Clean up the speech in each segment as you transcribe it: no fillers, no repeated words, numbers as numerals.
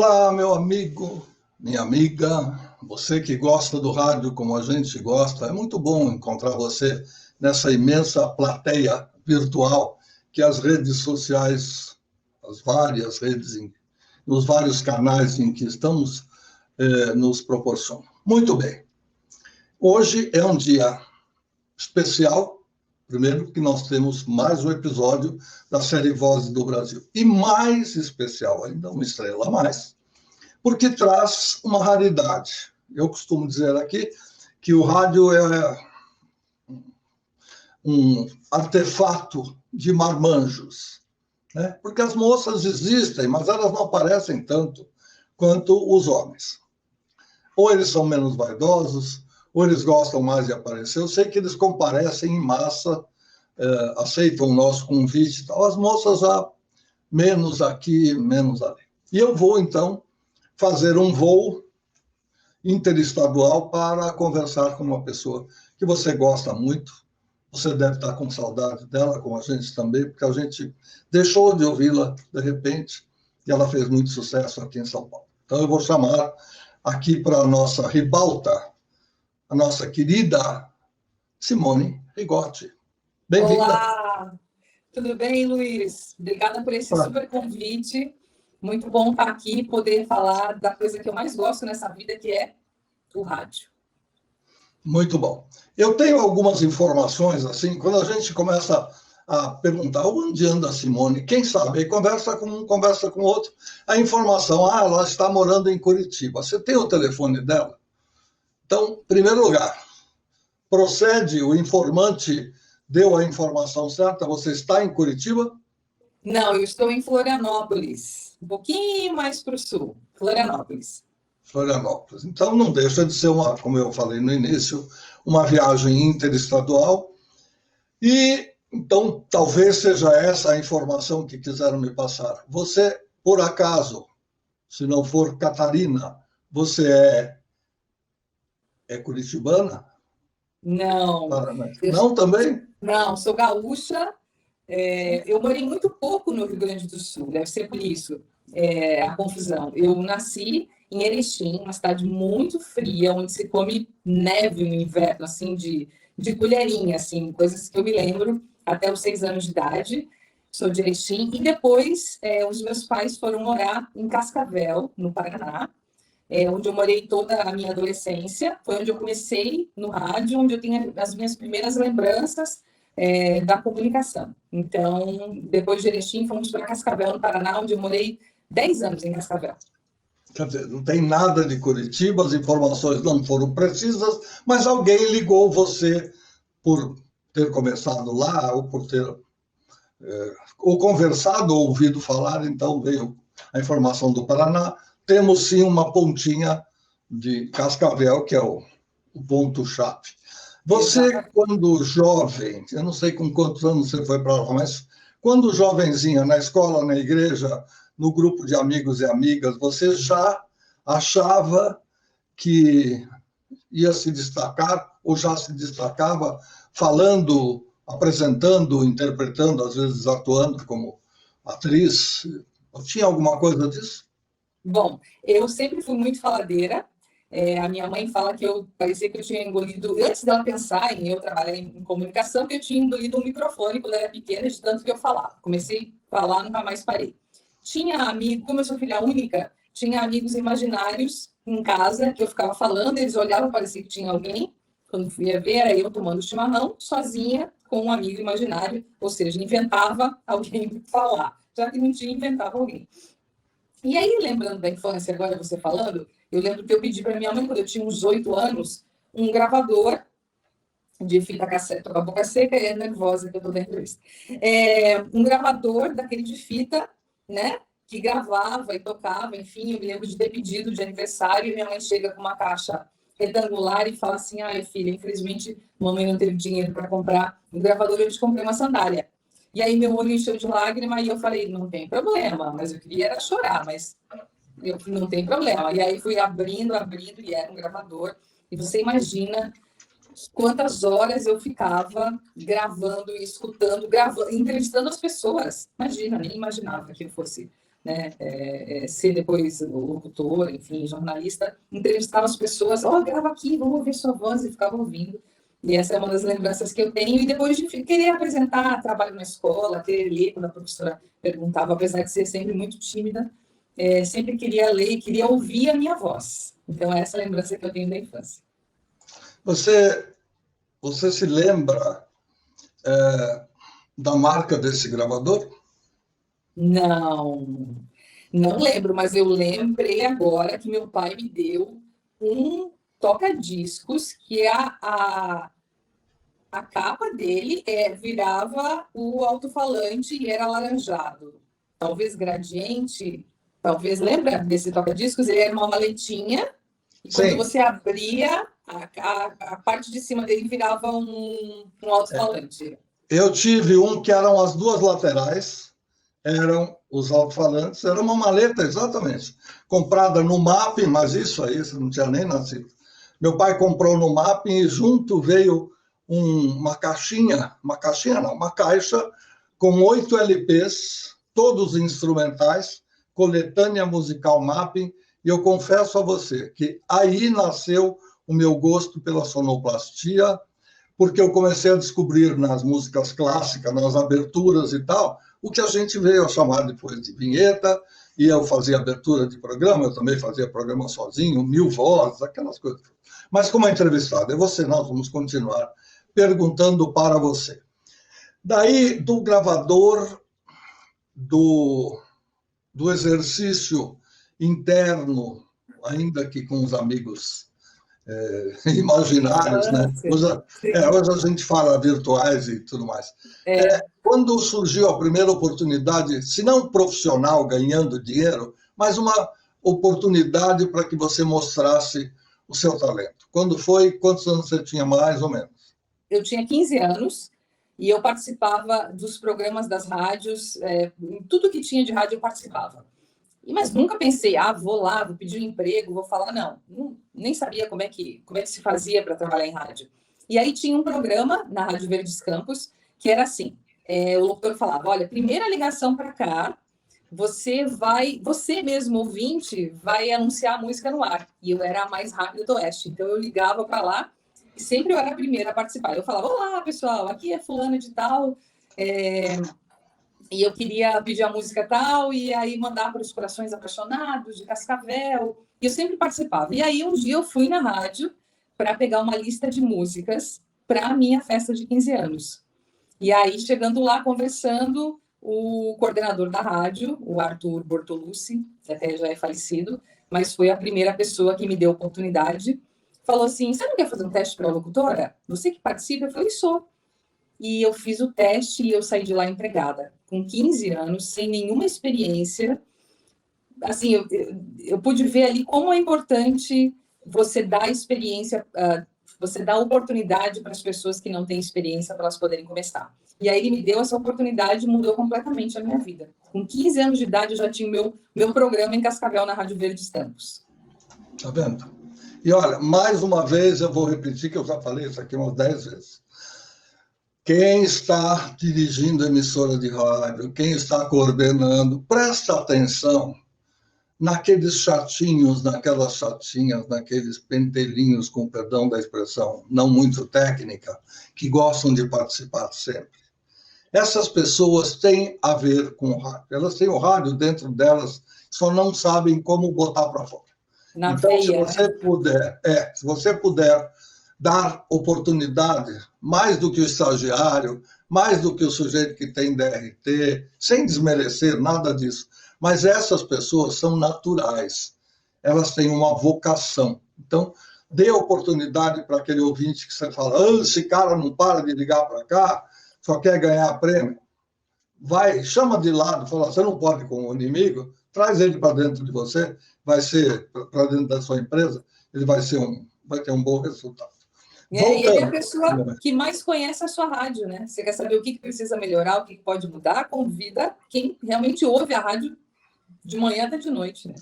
Olá, meu amigo, minha amiga, você que gosta do rádio como a gente gosta, é muito bom encontrar você nessa imensa plateia virtual que as redes sociais, as várias redes, nos vários canais em que estamos, nos proporcionam. Muito bem, hoje é um dia especial, primeiro que nós temos mais um episódio da série Vozes do Brasil, e mais especial ainda, uma estrela a mais, porque traz uma raridade. Eu costumo dizer aqui que o rádio é um artefato de marmanjos, né? Porque as moças existem, mas elas não aparecem tanto quanto os homens. Ou eles são menos vaidosos, ou eles gostam mais de aparecer. Eu sei que eles comparecem em massa, aceitam o nosso convite e tal. As moças já menos aqui, menos ali. E eu vou, então, fazer um voo interestadual para conversar com uma pessoa que você gosta muito. Você deve estar com saudade dela, como a gente também, porque a gente deixou de ouvi-la de repente e ela fez muito sucesso aqui em São Paulo. Então eu vou chamar aqui para a nossa ribalta, a nossa querida Simone Rigotti. Bem-vinda. Olá, tudo bem, Luiz? Obrigada por esse super convite. Muito bom estar aqui e poder falar da coisa que eu mais gosto nessa vida, que é o rádio. Muito bom. Eu tenho algumas informações, assim, quando a gente começa a perguntar onde anda a Simone, quem sabe, aí conversa com um, conversa com outro, a informação, ela está morando em Curitiba. Você tem o telefone dela? Então, em primeiro lugar, procede, o informante deu a informação certa, você está em Curitiba? Não, eu estou em Florianópolis, um pouquinho mais para o sul, Florianópolis. Florianópolis. Então, não deixa de ser, como eu falei no início, uma viagem interestadual. E, então, talvez seja essa a informação que quiseram me passar. Você, por acaso, se não for Catarina, você é curitibana? Não. Não também? Não, sou gaúcha. Eu morei muito pouco no Rio Grande do Sul, deve ser por isso a confusão. Eu nasci em Erechim, uma cidade muito fria, onde se come neve no inverno, assim, de colherinha, assim, coisas que eu me lembro até os 6 anos de idade. Sou de Erechim. E depois, os meus pais foram morar em Cascavel, no Paraná, onde eu morei toda a minha adolescência. Foi onde eu comecei no rádio, onde eu tenho as minhas primeiras lembranças da comunicação. Então, depois de Erechim, fomos para Cascavel, no Paraná, onde eu morei 10 anos em Cascavel. Quer dizer, não tem nada de Curitiba, as informações não foram precisas, mas alguém ligou você por ter começado lá, ou por ter ou conversado, ou ouvido falar, então veio a informação do Paraná. Temos sim uma pontinha de Cascavel, que é o ponto-chave. Você, quando jovem, eu não sei com quantos anos você foi para lá, mas quando jovenzinha, na escola, na igreja, no grupo de amigos e amigas, você já achava que ia se destacar, ou já se destacava, falando, apresentando, interpretando, às vezes atuando como atriz? Tinha alguma coisa disso? Bom, eu sempre fui muito faladeira. A minha mãe fala que parecia que eu tinha engolido, antes dela pensar em eu trabalhar em comunicação, que eu tinha engolido um microfone quando eu era pequena, de tanto que eu falava. Comecei a falar, nunca mais parei. Tinha amigo, como eu sou filha única, tinha amigos imaginários em casa que eu ficava falando, eles olhavam, parecia que tinha alguém. Quando ia ver, era eu tomando chimarrão, sozinha, com um amigo imaginário, ou seja, inventava alguém para falar. Já que não tinha, inventava alguém. E aí, lembrando da infância, agora você falando, eu lembro que eu pedi para minha mãe, quando eu tinha uns 8 anos, um gravador de fita cassete. Estou com a boca seca e é nervosa que eu estou dentro disso. Um gravador daquele de fita, né? Que gravava e tocava, enfim, eu me lembro de ter pedido de aniversário e minha mãe chega com uma caixa retangular e fala assim, ai, filha, infelizmente, mamãe não teve dinheiro para comprar um gravador, eu te comprei uma sandália. E aí meu olho encheu de lágrima e eu falei, não tem problema, mas eu queria era chorar, mas eu não tem problema. E aí fui abrindo, e era um gravador. E você imagina quantas horas eu ficava gravando e escutando, entrevistando as pessoas. Imagina, nem imaginava que eu fosse né, ser depois locutor, enfim, jornalista, entrevistava as pessoas, grava aqui, vamos ouvir sua voz, e ficava ouvindo. E essa é uma das lembranças que eu tenho. E depois de querer apresentar trabalho na escola, querer ler, quando a professora perguntava, apesar de ser sempre muito tímida, sempre queria ler e queria ouvir a minha voz. Então, essa é a lembrança que eu tenho da infância. Você se lembra da marca desse gravador? Não lembro, mas eu lembrei agora que meu pai me deu um toca-discos que a capa dele virava o alto-falante e era alaranjado. Talvez Gradiente, talvez, lembra desse toca-discos? Ele era uma maletinha e quando você abria, a parte de cima dele virava um alto-falante. Eu tive um que eram as duas laterais, eram os alto-falantes, era uma maleta, exatamente, comprada no MAP, mas isso aí, você não tinha nem nascido. Meu pai comprou no MAP e junto veio uma caixa com 8 LPs, todos instrumentais, coletânea musical Mapping, e eu confesso a você que aí nasceu o meu gosto pela sonoplastia, porque eu comecei a descobrir nas músicas clássicas, nas aberturas e tal, o que a gente veio a chamar depois de vinheta, e eu fazia abertura de programa, eu também fazia programa sozinho, 1000 vozes, aquelas coisas. Mas como entrevistado, nós vamos continuar perguntando para você. Daí, do gravador, do exercício interno, ainda que com os amigos imaginários, né? Hoje a gente fala virtuais e tudo mais. Quando surgiu a primeira oportunidade, se não profissional, ganhando dinheiro, mas uma oportunidade para que você mostrasse o seu talento? Quando foi? Quantos anos você tinha, mais ou menos? Eu tinha 15 anos e eu participava dos programas das rádios, em tudo que tinha de rádio eu participava. Mas nunca pensei, vou lá, vou pedir um emprego, vou falar, não, nem sabia como é que se fazia para trabalhar em rádio. E aí tinha um programa na Rádio Verdes Campos que era assim, o locutor falava, olha, primeira ligação para cá, você mesmo, ouvinte, vai anunciar a música no ar. E eu era a mais rápida do Oeste, então eu ligava para lá e sempre eu era a primeira a participar. Eu falava, olá, pessoal, aqui é fulano de tal, e eu queria pedir a música tal, e aí mandar para os Corações Apaixonados, de Cascavel, e eu sempre participava. E aí um dia eu fui na rádio para pegar uma lista de músicas para a minha festa de 15 anos. E aí, chegando lá, conversando, o coordenador da rádio, o Arthur Bortolucci, que até já é falecido, mas foi a primeira pessoa que me deu a oportunidade, falou assim, você não quer fazer um teste para a locutora? Você que participa? Eu falei, sou. E eu fiz o teste e eu saí de lá empregada, com 15 anos, sem nenhuma experiência. Assim, eu pude ver ali como é importante você dar experiência, você dar oportunidade para as pessoas que não têm experiência para elas poderem começar. E aí ele me deu essa oportunidade e mudou completamente a minha vida. Com 15 anos de idade, eu já tinha o meu programa em Cascavel, na Rádio Verdes Campos. Tá vendo? E olha, mais uma vez eu vou repetir, que eu já falei isso aqui umas 10 vezes. Quem está dirigindo a emissora de rádio, quem está coordenando, presta atenção naqueles chatinhos, naquelas chatinhas, naqueles pentelhinhos, com perdão da expressão, não muito técnica, que gostam de participar sempre. Essas pessoas têm a ver com o rádio. Elas têm o rádio dentro delas, só não sabem como botar para fora. Então, se você puder dar oportunidade, mais do que o estagiário, mais do que o sujeito que tem DRT, sem desmerecer nada disso, mas essas pessoas são naturais, elas têm uma vocação. Então, dê oportunidade para aquele ouvinte que você fala, esse cara não para de ligar para cá, só quer ganhar prêmio. Vai, chama de lado, fala, você não pode com o inimigo, traz ele para dentro de você, vai ser para dentro da sua empresa, ele vai ter um bom resultado. E ele é a pessoa que mais conhece a sua rádio, né? Você quer saber o que precisa melhorar, o que pode mudar, convida quem realmente ouve a rádio de manhã até de noite, né?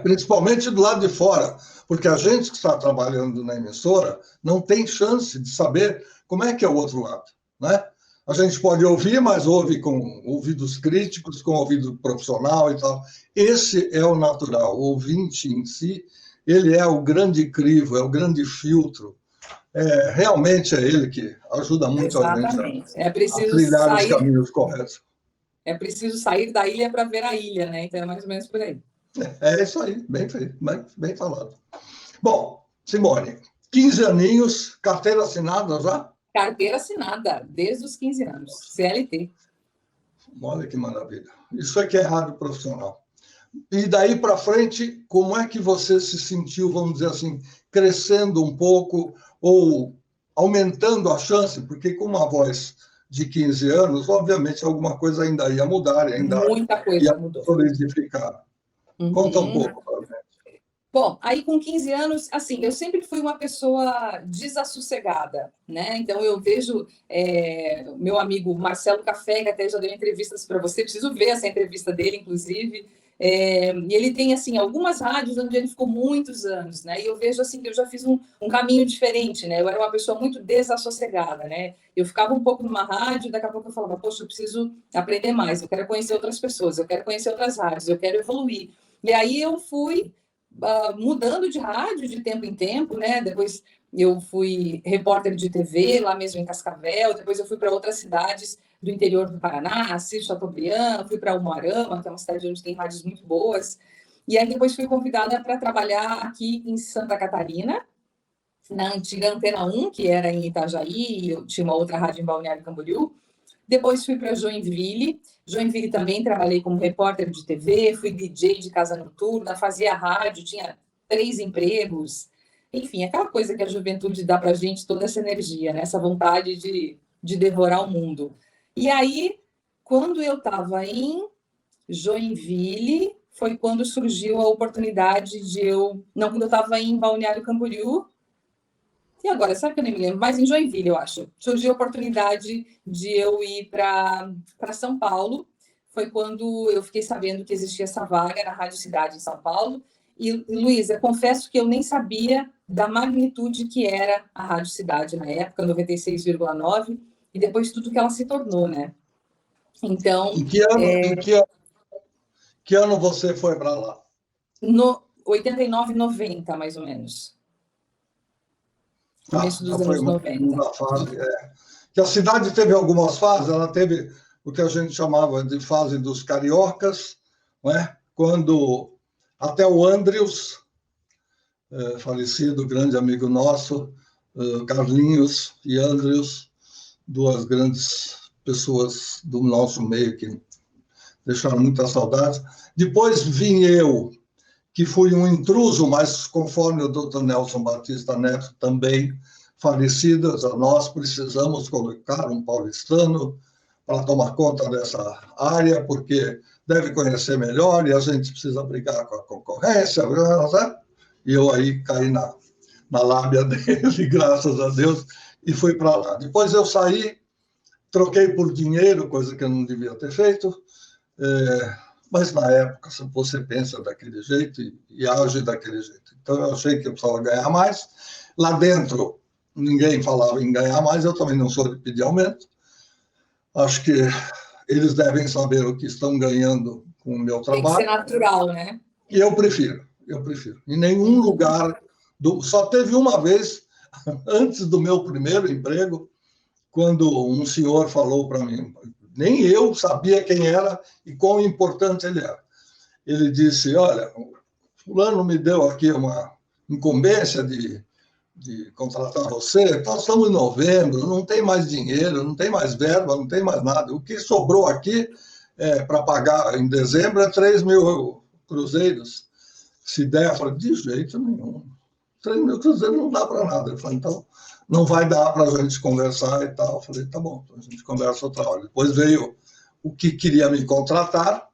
Principalmente do lado de fora, porque a gente que está trabalhando na emissora não tem chance de saber como é que é o outro lado, né? A gente pode ouvir, mas ouve com ouvidos críticos, com ouvido profissional e tal. Esse é o natural. O ouvinte em si, ele é o grande crivo, é o grande filtro. Realmente é ele que ajuda muito a gente Exatamente. a trilhar os caminhos corretos. É preciso sair da ilha para ver a ilha, né? Então é mais ou menos por aí. É isso aí, bem feito, bem falado. Bom, Simone, 15 aninhos, carteira assinada já? Carteira assinada, desde os 15 anos, CLT. Olha que maravilha. Isso é que é rádio profissional. E daí para frente, como é que você se sentiu, vamos dizer assim, crescendo um pouco ou aumentando a chance? Porque com uma voz de 15 anos, obviamente alguma coisa ainda ia mudar, ainda Muita ia coisa mudou. solidificar. Conta um pouco para mim. Bom, aí com 15 anos, assim, eu sempre fui uma pessoa desassossegada, né? Então eu vejo meu amigo Marcelo Café, que até já deu entrevistas para você, preciso ver essa entrevista dele, inclusive. E ele tem assim algumas rádios onde ele ficou muitos anos, né? E eu vejo assim que eu já fiz um caminho diferente, né? Eu era uma pessoa muito desassossegada, né? Eu ficava um pouco numa rádio, daqui a pouco eu falava, poxa, eu preciso aprender mais, eu quero conhecer outras pessoas, eu quero conhecer outras rádios, eu quero evoluir. E aí eu fui mudando de rádio de tempo em tempo, né? Depois eu fui repórter de TV lá mesmo em Cascavel, depois eu fui para outras cidades do interior do Paraná, Assis, Chateaubriand, fui para Umuarama, que é uma cidade onde tem rádios muito boas, e aí depois fui convidada para trabalhar aqui em Santa Catarina, na antiga Antena 1, que era em Itajaí, e eu tinha uma outra rádio em Balneário Camboriú. Depois fui para Joinville. Joinville também trabalhei como repórter de TV, fui DJ de casa noturna, fazia rádio, tinha 3 empregos. Enfim, aquela coisa que a juventude dá para a gente, toda essa energia, né? Essa vontade de devorar o mundo. E aí, quando eu estava em Joinville, foi quando surgiu a oportunidade de eu... Não, quando eu estava em Balneário Camboriú, e agora, sabe que eu nem me lembro? Mas em Joinville, eu acho. Surgiu a oportunidade de eu ir para São Paulo. Foi quando eu fiquei sabendo que existia essa vaga na Rádio Cidade em São Paulo. E, Luísa, confesso que eu nem sabia da magnitude que era a Rádio Cidade na época, 96,9, e depois tudo que ela se tornou, né? Então... Que ano você foi para lá? No 89, 90, mais ou menos. Começo dos anos 90. Fase, que a cidade teve algumas fases, ela teve o que a gente chamava de fase dos cariocas, não é? Quando até o Andrius, falecido, grande amigo nosso, Carlinhos e Andrius, duas grandes pessoas do nosso meio que deixaram muita saudade. Depois vim eu, que fui um intruso, mas conforme o Dr. Nelson Batista Neto também falecido, nós precisamos colocar um paulistano para tomar conta dessa área, porque deve conhecer melhor e a gente precisa brigar com a concorrência, né? E eu aí caí na lábia dele, graças a Deus, e fui para lá. Depois eu saí, troquei por dinheiro, coisa que eu não devia ter feito, mas na época você pensa daquele jeito e age daquele jeito. Então eu achei que eu precisava ganhar mais. Lá dentro ninguém falava em ganhar mais, eu também não sou de pedir aumento. Acho que eles devem saber o que estão ganhando com o meu trabalho. Tem que ser natural, né? E eu prefiro. Em nenhum lugar... Só teve uma vez, antes do meu primeiro emprego, quando um senhor falou para mim, nem eu sabia quem era e quão importante ele era. Ele disse, olha, fulano me deu aqui uma incumbência de contratar você, nós estamos em novembro, não tem mais dinheiro, não tem mais verba, não tem mais nada. O que sobrou aqui para pagar em dezembro é 3 mil cruzeiros. Se der, eu falei, de jeito nenhum. 3 mil cruzeiros não dá para nada. Eu falei, então, não vai dar para a gente conversar e tal. Eu falei, tá bom, então a gente conversa outra hora. Depois veio o que queria me contratar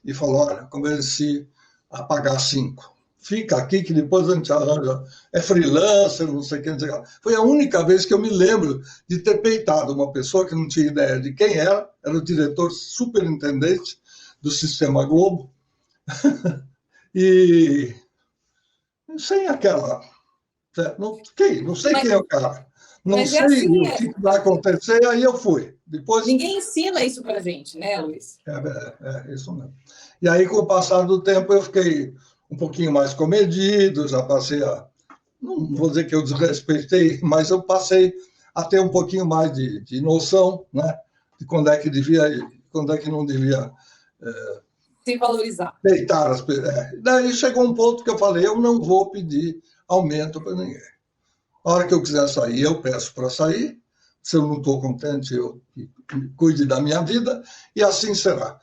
e falou, olha, convenci a pagar 5. Fica aqui que depois a gente arranja. É freelancer, não sei o que, não sei o que. Foi a única vez que eu me lembro de ter peitado uma pessoa que não tinha ideia de quem era o diretor superintendente do Sistema Globo, e sem aquela... Não sei quem é o cara. não Mas é sei assim, o que vai acontecer, aí eu fui. Depois, ninguém ensina isso para gente, né, Luiz? isso mesmo. E aí, com o passar do tempo, eu fiquei um pouquinho mais comedido, já passei a. Não vou dizer que eu desrespeitei, mas eu passei a ter um pouquinho mais de noção, né? De quando é que devia ir, quando é que não devia Se valorizar. deitar as pessoas. Daí chegou um ponto que eu falei, eu não vou pedir aumento para ninguém. A hora que eu quiser sair, eu peço para sair. Se eu não estou contente, eu cuide da minha vida, e assim será.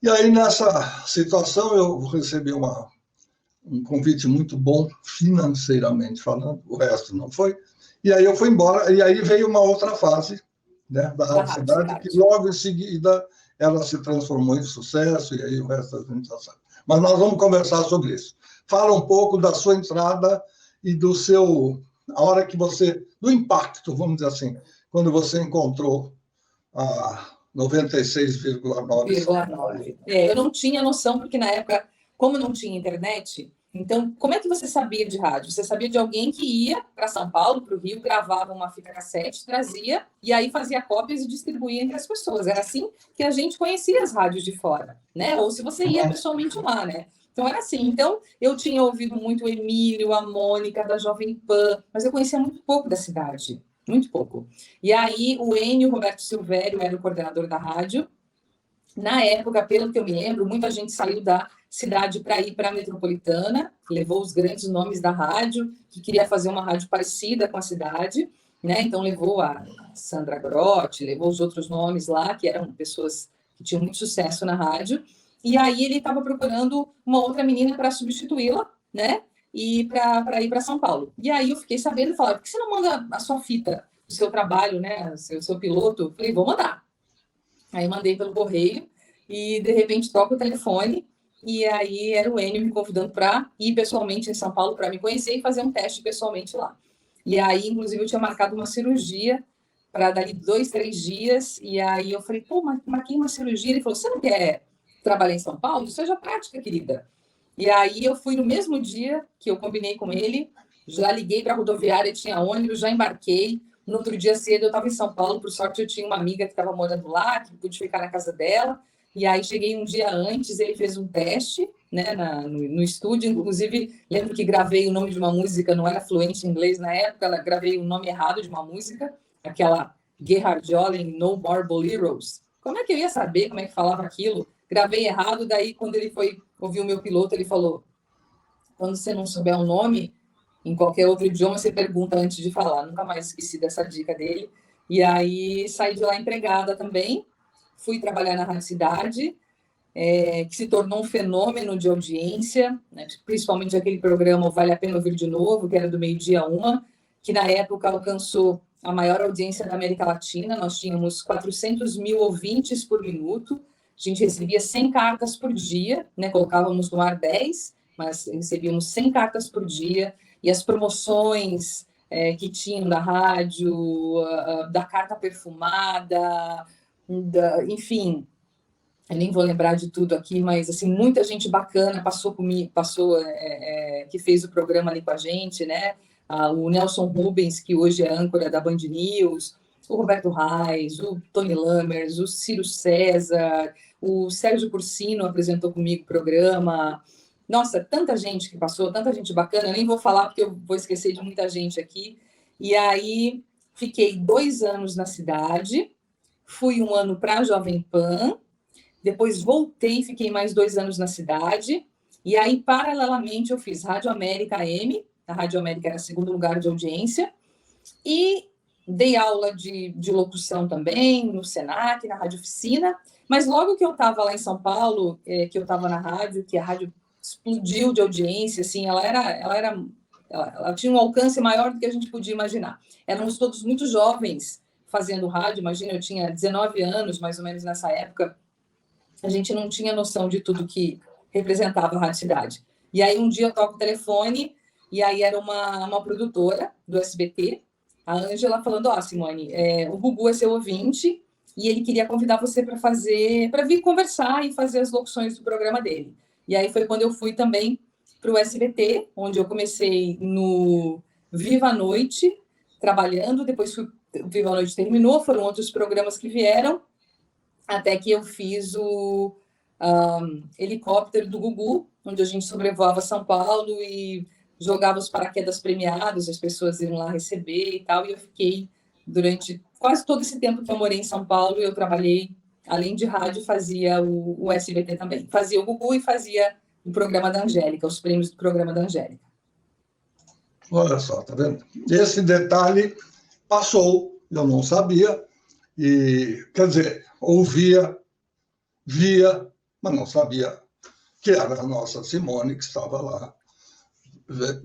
E aí, nessa situação, eu recebi um convite muito bom, financeiramente falando, o resto não foi. E aí eu fui embora, e aí veio uma outra fase, né, da Rádio Cidade, que logo em seguida ela se transformou em sucesso, e aí o resto a gente já sabe. Mas nós vamos conversar sobre isso. Fala um pouco da sua entrada e do seu, a hora que você, do impacto, vamos dizer assim, quando você encontrou a 96,9. Eu não tinha noção, porque na época, como não tinha internet, então, como é que você sabia de rádio? Você sabia de alguém que ia para São Paulo, para o Rio, gravava uma fita cassete, trazia, e aí fazia cópias e distribuía entre as pessoas. Era assim que a gente conhecia as rádios de fora, né? Ou se você ia pessoalmente lá, né? Então, era assim. Então, eu tinha ouvido muito o Emílio, a Mônica, da Jovem Pan, mas eu conhecia muito pouco da cidade. Muito pouco. E aí, o Enio Roberto Silvério era o coordenador da rádio. Na época, pelo que eu me lembro, muita gente saiu da cidade para ir para a metropolitana, levou os grandes nomes da rádio, que queria fazer uma rádio parecida com a cidade, né? Então, levou a Sandra Grotti, levou os outros nomes lá, que eram pessoas que tinham muito sucesso na rádio. E aí, ele estava procurando uma outra menina para substituí-la, né? E para ir para São Paulo. E aí, eu fiquei sabendo e falei, por que você não manda a sua fita, o seu trabalho, né? O seu piloto? Eu falei, vou mandar. Aí mandei pelo correio e, de repente, toco o telefone e aí era o Enio me convidando para ir pessoalmente em São Paulo para me conhecer e fazer um teste pessoalmente lá. E aí, inclusive, eu tinha marcado uma cirurgia para dali 2, 3 dias. E aí eu falei, pô, marquei uma cirurgia. Ele falou, você não quer trabalhar em São Paulo? Seja prática, querida. E aí eu fui no mesmo dia que eu combinei com ele, já liguei para a rodoviária, tinha ônibus, já embarquei. No outro dia cedo eu estava em São Paulo, por sorte eu tinha uma amiga que estava morando lá, que pude ficar na casa dela. E aí cheguei um dia antes, ele fez um teste, né, no estúdio. Inclusive, lembro que gravei o nome de uma música, não era fluente em inglês na época, gravei o nome errado de uma música, aquela Gerhard Joling, No More Boleros. Como é que eu ia saber como é que falava aquilo? Gravei errado, daí quando ele foi ouvir o meu piloto, ele falou, quando você não souber o nome, em qualquer outro idioma, você pergunta antes de falar. Nunca mais esqueci dessa dica dele. E aí saí de lá empregada também, fui trabalhar na Rádio Cidade, que se tornou um fenômeno de audiência, né? Principalmente aquele programa Vale a Pena Ouvir de Novo, que era do meio-dia a 1, que na época alcançou a maior audiência da América Latina. Nós tínhamos 400 mil ouvintes por minuto, a gente recebia 100 cartas por dia, né? Colocávamos no ar 10, mas recebíamos 100 cartas por dia, e as promoções que tinham da rádio, da carta perfumada, enfim, eu nem vou lembrar de tudo aqui, mas assim, muita gente bacana passou comigo, que fez o programa ali com a gente, né? O Nelson Rubens, que hoje é âncora da Band News, o Roberto Reis, o Tony Lammers, o Ciro César, o Sérgio Cursino apresentou comigo o programa. Nossa, tanta gente que passou, tanta gente bacana, eu nem vou falar porque eu vou esquecer de muita gente aqui. E aí, fiquei 2 anos na cidade, fui 1 ano para a Jovem Pan, depois voltei, fiquei mais 2 anos na cidade, e aí, paralelamente, eu fiz Rádio América AM, a Rádio América era segundo lugar de audiência, e dei aula de locução também, no Senac, na Rádio Oficina, mas logo que eu estava lá em São Paulo, que eu estava na rádio, que a rádio explodiu de audiência, assim, ela tinha um alcance maior do que a gente podia imaginar. Éramos todos muito jovens fazendo rádio, imagina, eu tinha 19 anos, mais ou menos nessa época, a gente não tinha noção de tudo que representava a Rádio Cidade. E aí um dia eu toco o telefone, e aí era uma produtora do SBT, a Ângela, falando, Simone, o Gugu é seu ouvinte, e ele queria convidar você para vir conversar e fazer as locuções do programa dele. E aí foi quando eu fui também para o SBT, onde eu comecei no Viva a Noite, trabalhando, depois o Viva a Noite terminou, foram outros programas que vieram, até que eu fiz o helicóptero do Gugu, onde a gente sobrevoava São Paulo e jogava os paraquedas premiados, as pessoas iam lá receber e tal, e eu fiquei durante quase todo esse tempo que eu morei em São Paulo, eu trabalhei, além de rádio, fazia o SBT também. Fazia o Gugu e fazia o programa da Angélica, os prêmios do programa da Angélica. Olha só, tá vendo? Esse detalhe passou, eu não sabia, e, quer dizer, ouvia, via, mas não sabia que era a nossa Simone que estava lá.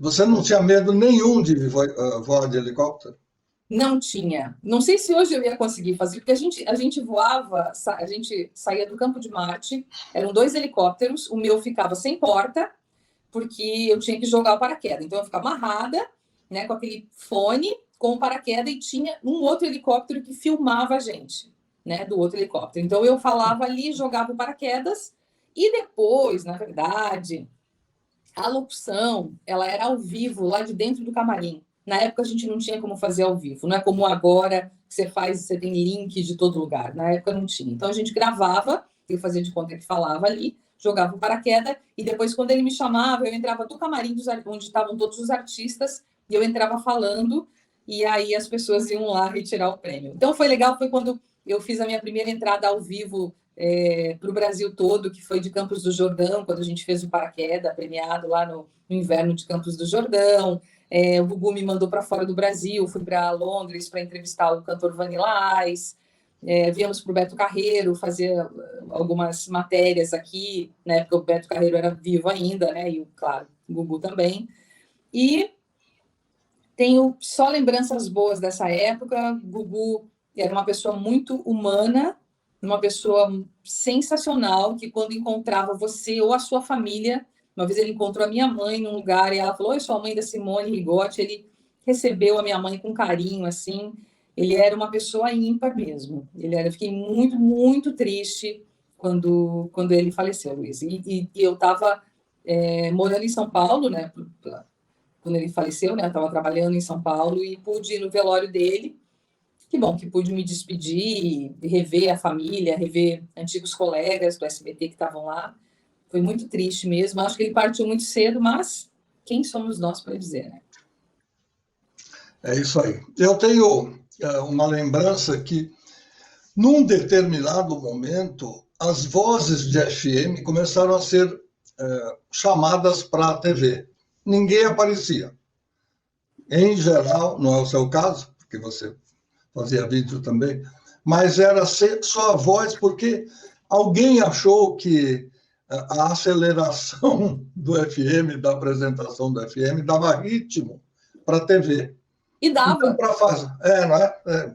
Você não tinha medo nenhum de voar de helicóptero? Não tinha. Não sei se hoje eu ia conseguir fazer, porque a gente voava, a gente saía do Campo de Marte, eram 2 helicópteros, o meu ficava sem porta, porque eu tinha que jogar o paraquedas. Então eu ficava amarrada, né, com aquele fone, com o paraquedas, e tinha um outro helicóptero que filmava a gente, né, do outro helicóptero. Então eu falava ali, jogava o paraquedas, e depois, na verdade, a locução, ela era ao vivo, lá de dentro do camarim. Na época a gente não tinha como fazer ao vivo, não é como agora que você faz, você tem link de todo lugar. Na época não tinha. Então a gente gravava, eu fazia de conta que falava ali, jogava o paraquedas, e depois, quando ele me chamava, eu entrava do camarim onde estavam todos os artistas, e eu entrava falando, e aí as pessoas iam lá retirar o prêmio. Então foi legal, foi quando eu fiz a minha primeira entrada ao vivo para o Brasil todo, que foi de Campos do Jordão, quando a gente fez o paraquedas premiado lá no inverno de Campos do Jordão. O Gugu me mandou para fora do Brasil, fui para Londres para entrevistar o cantor Vanilla Ice. Viemos para o Beto Carreiro fazer algumas matérias aqui, né, porque o Beto Carreiro era vivo ainda, né, e, claro, o Gugu também. E tenho só lembranças boas dessa época. Gugu era uma pessoa muito humana, uma pessoa sensacional, que quando encontrava você ou a sua família, uma vez ele encontrou a minha mãe num lugar e ela falou: "Oi, sou a mãe da Simone Rigotti". Ele recebeu a minha mãe com carinho, assim. Ele era uma pessoa ímpar mesmo. Eu fiquei muito, muito triste quando ele faleceu, Luiz. E eu estava morando em São Paulo, né? Quando ele faleceu, né? Eu estava trabalhando em São Paulo e pude ir no velório dele. Que bom que pude me despedir e rever a família, rever antigos colegas do SBT que estavam lá. Foi muito triste mesmo. Acho que ele partiu muito cedo, mas quem somos nós para dizer, né? É isso aí. Eu tenho uma lembrança que, num determinado momento, as vozes de FM começaram a ser chamadas para a TV. Ninguém aparecia. Em geral, não é o seu caso, porque você fazia vídeo também, mas era só a voz, porque alguém achou que a aceleração do FM, da apresentação do FM, dava ritmo para a TV. E dava. Então, para fazer. Não é?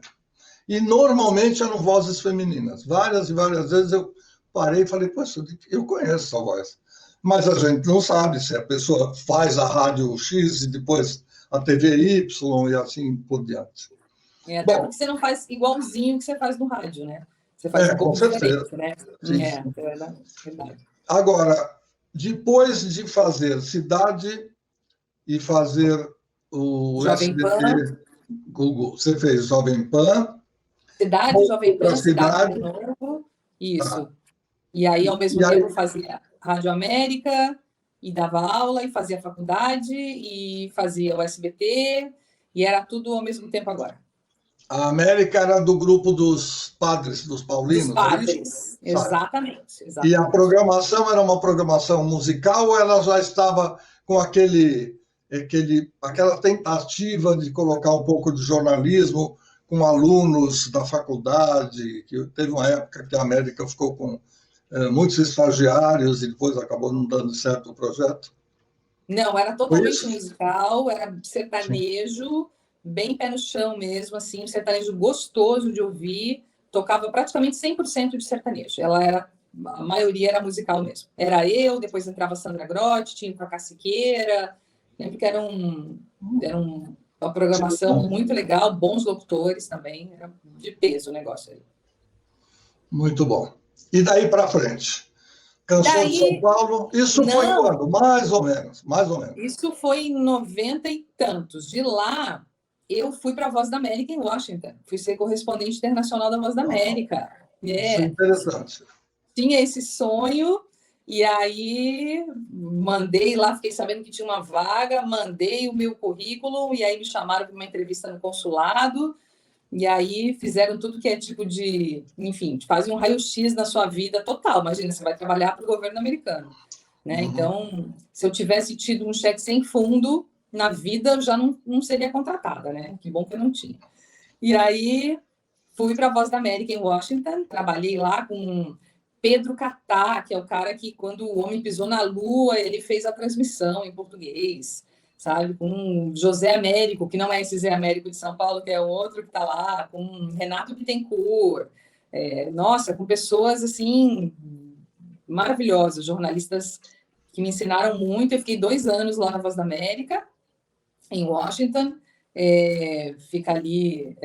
E normalmente eram vozes femininas. Várias e várias vezes eu parei e falei: poxa, eu conheço essa voz. Mas a gente não sabe se a pessoa faz a rádio X e depois a TV Y e assim por diante. Até porque você não faz igualzinho que você faz no rádio, né? Você faz um pouco diferente, né? Sim. É verdade. Agora, depois de fazer Cidade e fazer o Jovem SBT, Pan. Google, você fez Jovem Pan. Cidade, Jovem Pan, Cidade de novo. Isso. Tá. E aí, ao mesmo tempo, fazia Rádio América, e dava aula, e fazia faculdade, e fazia o SBT, e era tudo ao mesmo tempo agora. A América era do grupo dos padres, dos paulinos, dos padres, é isso? Exatamente. E a programação era uma programação musical ou ela já estava com aquela tentativa de colocar um pouco de jornalismo com alunos da faculdade, que teve uma época que a América ficou com muitos estagiários e depois acabou não dando certo o projeto? Não, era totalmente musical, era sertanejo, sim, bem pé no chão mesmo, assim, um sertanejo gostoso de ouvir, tocava praticamente 100% de sertanejo. A maioria era musical mesmo. Era eu, depois entrava Sandra Grotti, tinha a Caciqueira, lembro que era uma programação muito legal, bons locutores também, era de peso o negócio aí. Muito bom. E daí para frente? Canção de São Paulo, isso foi quando? Mais ou menos. Isso foi em 90 e tantos. De lá, Eu fui para a Voz da América em Washington. Fui ser correspondente internacional da Voz da América. Isso é interessante. Tinha esse sonho, e aí mandei lá, fiquei sabendo que tinha uma vaga, mandei o meu currículo, e aí me chamaram para uma entrevista no consulado, e aí fizeram tudo que é tipo de... Enfim, fazem um raio-x na sua vida total. Imagina, você vai trabalhar para o governo americano, né? Então, se eu tivesse tido um cheque sem fundo na vida, eu já não seria contratada, né? Que bom que eu não tinha. E aí fui para a Voz da América em Washington, trabalhei lá com Pedro Catá, que é o cara que, quando o homem pisou na Lua, ele fez a transmissão em português, sabe? Com José Américo, que não é esse Zé Américo de São Paulo, que é outro que está lá, com Renato Bittencourt, nossa, com pessoas assim maravilhosas, jornalistas que me ensinaram muito. Eu fiquei 2 anos lá na Voz da América, em Washington, fica ali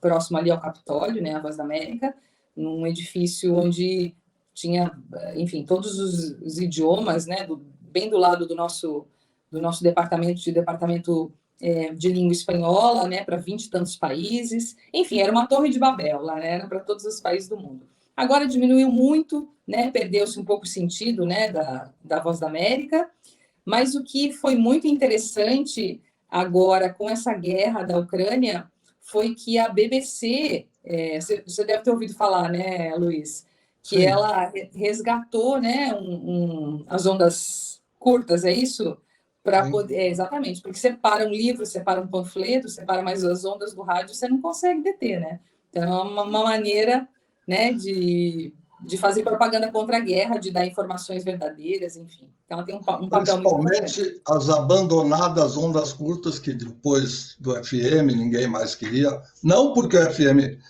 próximo ali ao Capitólio, né, a Voz da América, num edifício onde tinha, enfim, todos os idiomas, né, bem do lado do nosso departamento de língua espanhola, né, para 20 e tantos países. Enfim, era uma torre de Babel lá, né, era para todos os países do mundo. Agora diminuiu muito, né, perdeu-se um pouco o sentido, né, da Voz da América, mas o que foi muito interessante agora com essa guerra da Ucrânia foi que a BBC, você deve ter ouvido falar, né, Luiz, que Sim. Ela resgatou, né, as ondas curtas, é isso? Para poder, exatamente, porque separa um livro, separa um panfleto, separa mais as ondas do rádio, você não consegue deter, né? Então, é uma maneira, né, de fazer propaganda contra a guerra, de dar informações verdadeiras, enfim. Então, ela tem um papel principalmente as abandonadas ondas curtas, que depois do FM ninguém mais queria, não porque o FM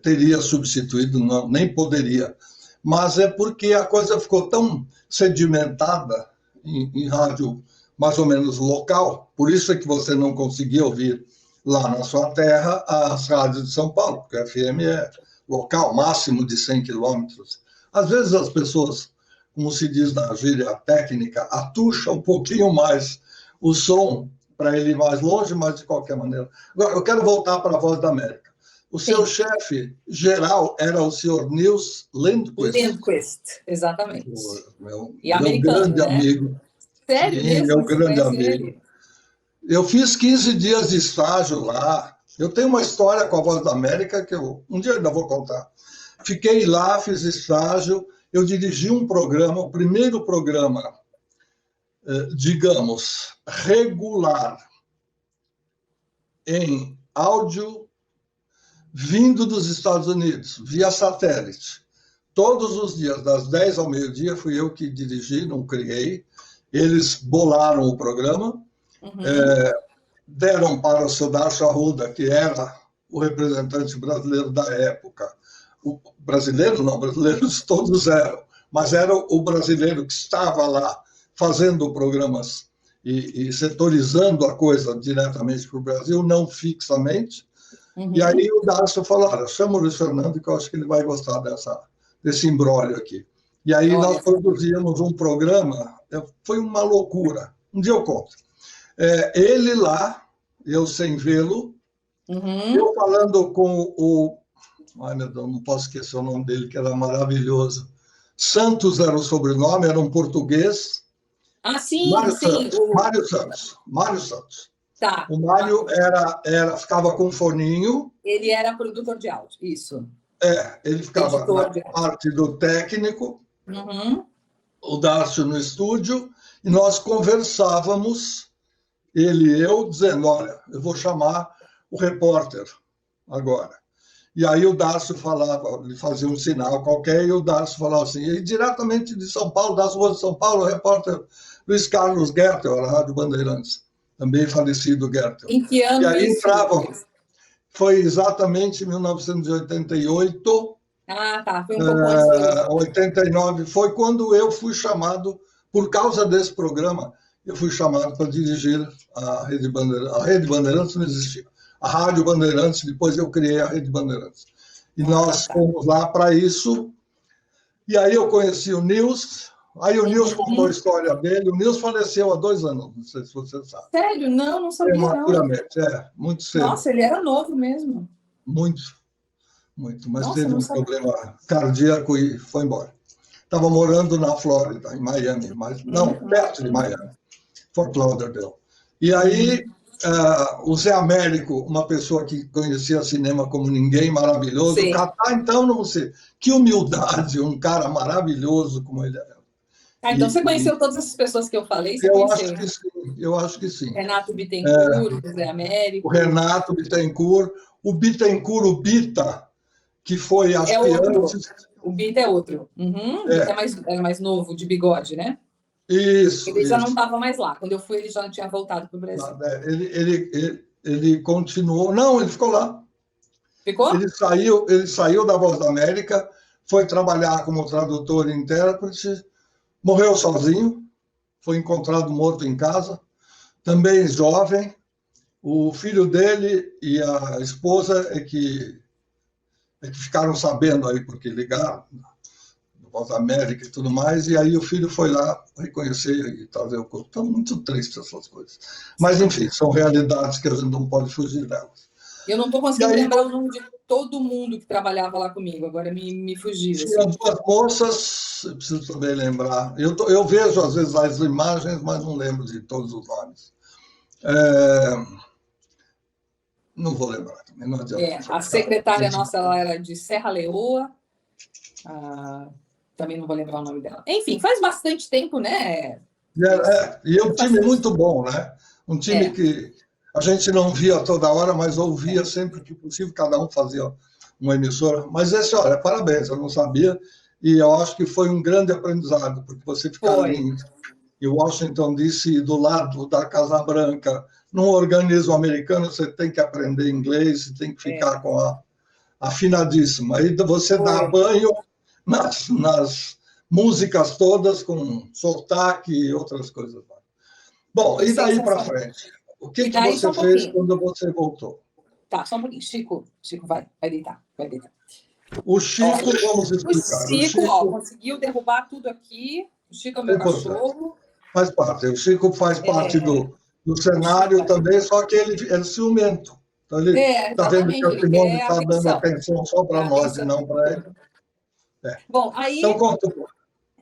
teria substituído, não, nem poderia, mas é porque a coisa ficou tão sedimentada em rádio mais ou menos local, por isso é que você não conseguia ouvir lá na sua terra as rádios de São Paulo, porque o FM é local, máximo de 100 quilômetros. Às vezes as pessoas, como se diz na gíria técnica, atucham um pouquinho mais o som para ele ir mais longe, mas de qualquer maneira. Agora, eu quero voltar para a Voz da América. O seu chefe geral era o senhor Nils Lindquist. Lindquist, exatamente. Meu grande amigo. Sério Sim, mesmo? meu grande amigo. Eu fiz 15 dias de estágio lá. Eu tenho uma história com a Voz da América que um dia ainda vou contar. Fiquei lá, fiz estágio, eu dirigi um programa, o primeiro programa, digamos, regular, em áudio, vindo dos Estados Unidos, via satélite. Todos os dias, das 10 ao meio-dia, fui eu que dirigi, não criei. Eles bolaram o programa, deram para o seu Darcio Arruda, que era o representante brasileiro da época. O brasileiro, não, brasileiros todos eram, mas era o brasileiro que estava lá fazendo programas e setorizando a coisa diretamente para o Brasil, não fixamente. E aí o Darcio falou, olha, chama o Luiz Fernando, que eu acho que ele vai gostar desse imbróglio aqui. E aí nós produzíamos um programa, foi uma loucura. Um dia eu conto. Ele lá, eu sem vê-lo, eu falando com o... Ai, meu Deus, não posso esquecer o nome dele, que era maravilhoso. Santos era o sobrenome, era um português. Ah, sim, Mário Santos. Tá. O Mário ficava com um foninho. Ele era produtor de áudio, isso. Ele ficava na parte do técnico, o Darcio no estúdio, e nós conversávamos, ele e eu, dizendo, olha, eu vou chamar o repórter agora. E aí o Darcio falava, ele fazia um sinal qualquer, e o Darcio falava assim, e diretamente de São Paulo, das ruas de São Paulo, o repórter Luiz Carlos Gertel, da Rádio Bandeirantes, também falecido Gertel. Em que ano? E aí entravam, foi exatamente em 1988. Ah, tá, foi um pouco antes. 89, foi quando eu fui chamado, por causa desse programa, eu fui chamado para dirigir a Rede Bandeirantes. A Rede Bandeirantes não existia. A Rádio Bandeirantes, depois eu criei a Rede Bandeirantes. E nós fomos lá para isso. E aí eu conheci o Nils Aí o Nilson contou a história dele. O Nilson faleceu há 2 anos, não sei se você sabe. Sério? Não sabia, não. Prematuramente, muito cedo. Nossa, ele era novo mesmo. Muito, muito. Mas Nossa, teve não um sabia. problema cardíaco e foi embora. Estava morando na Flórida, em Miami, mas não, perto de Miami, Fort Lauderdale. E aí, o Zé Américo, uma pessoa que conhecia cinema como ninguém, maravilhoso. Sei. O Catar, então, não sei. Que humildade, um cara maravilhoso como ele era. Então você conheceu todas essas pessoas que eu falei? Você Eu conheceu, acho que sim, eu acho que sim. Renato Bittencourt, o Zé Américo. O Renato Bittencourt, o o Bita, que foi, acho que antes. O Bita é outro. O Bita era mais novo, de bigode, né? Isso. Ele já não estava mais lá. Quando eu fui, ele já tinha voltado para o Brasil. Ele continuou. Não, ele ficou lá. Ficou? Ele saiu da Voz da América, foi trabalhar como tradutor e intérprete, morreu sozinho, foi encontrado morto em casa, também jovem. O filho dele e a esposa é que ficaram sabendo aí, porque ligaram, Voz da América e tudo mais, e aí o filho foi lá reconhecer e trazer o corpo. Então, muito triste essas coisas. Mas, enfim, são realidades que a gente não pode fugir delas. Eu não estou conseguindo lembrar o nome de todo mundo que trabalhava lá comigo, agora me fugiu. Tinha Assim. 2 moças, eu preciso também lembrar. Eu vejo, às vezes, as imagens, mas não lembro de todos os nomes. Não vou lembrar também, não adianta. A secretária nossa ela era de Serra Leoa, também não vou lembrar o nome dela. Enfim, faz bastante tempo, né? E é um time muito bom, né? Um time que a gente não via toda hora, mas ouvia sempre que possível, cada um fazia uma emissora. Mas olha, parabéns, eu não sabia, e eu acho que foi um grande aprendizado, porque você ficar ali em Washington DC, do lado da Casa Branca, num organismo americano, você tem que aprender inglês, você tem que ficar com afinadíssima. Aí você dá banho nas músicas todas, com sotaque e outras coisas. Bom, e daí para frente? O que você fez quando você voltou? Tá, só um pouquinho. Chico, vai deitar. O Chico, vamos explicar. O Chico, conseguiu derrubar tudo aqui. O Chico é o meu cachorro. Faz parte. O Chico faz parte do cenário também, só que ele é ciumento. Então, ele está vendo que a Simone está dando atenção só para nós e não para ele. Bom, aí, então, conta.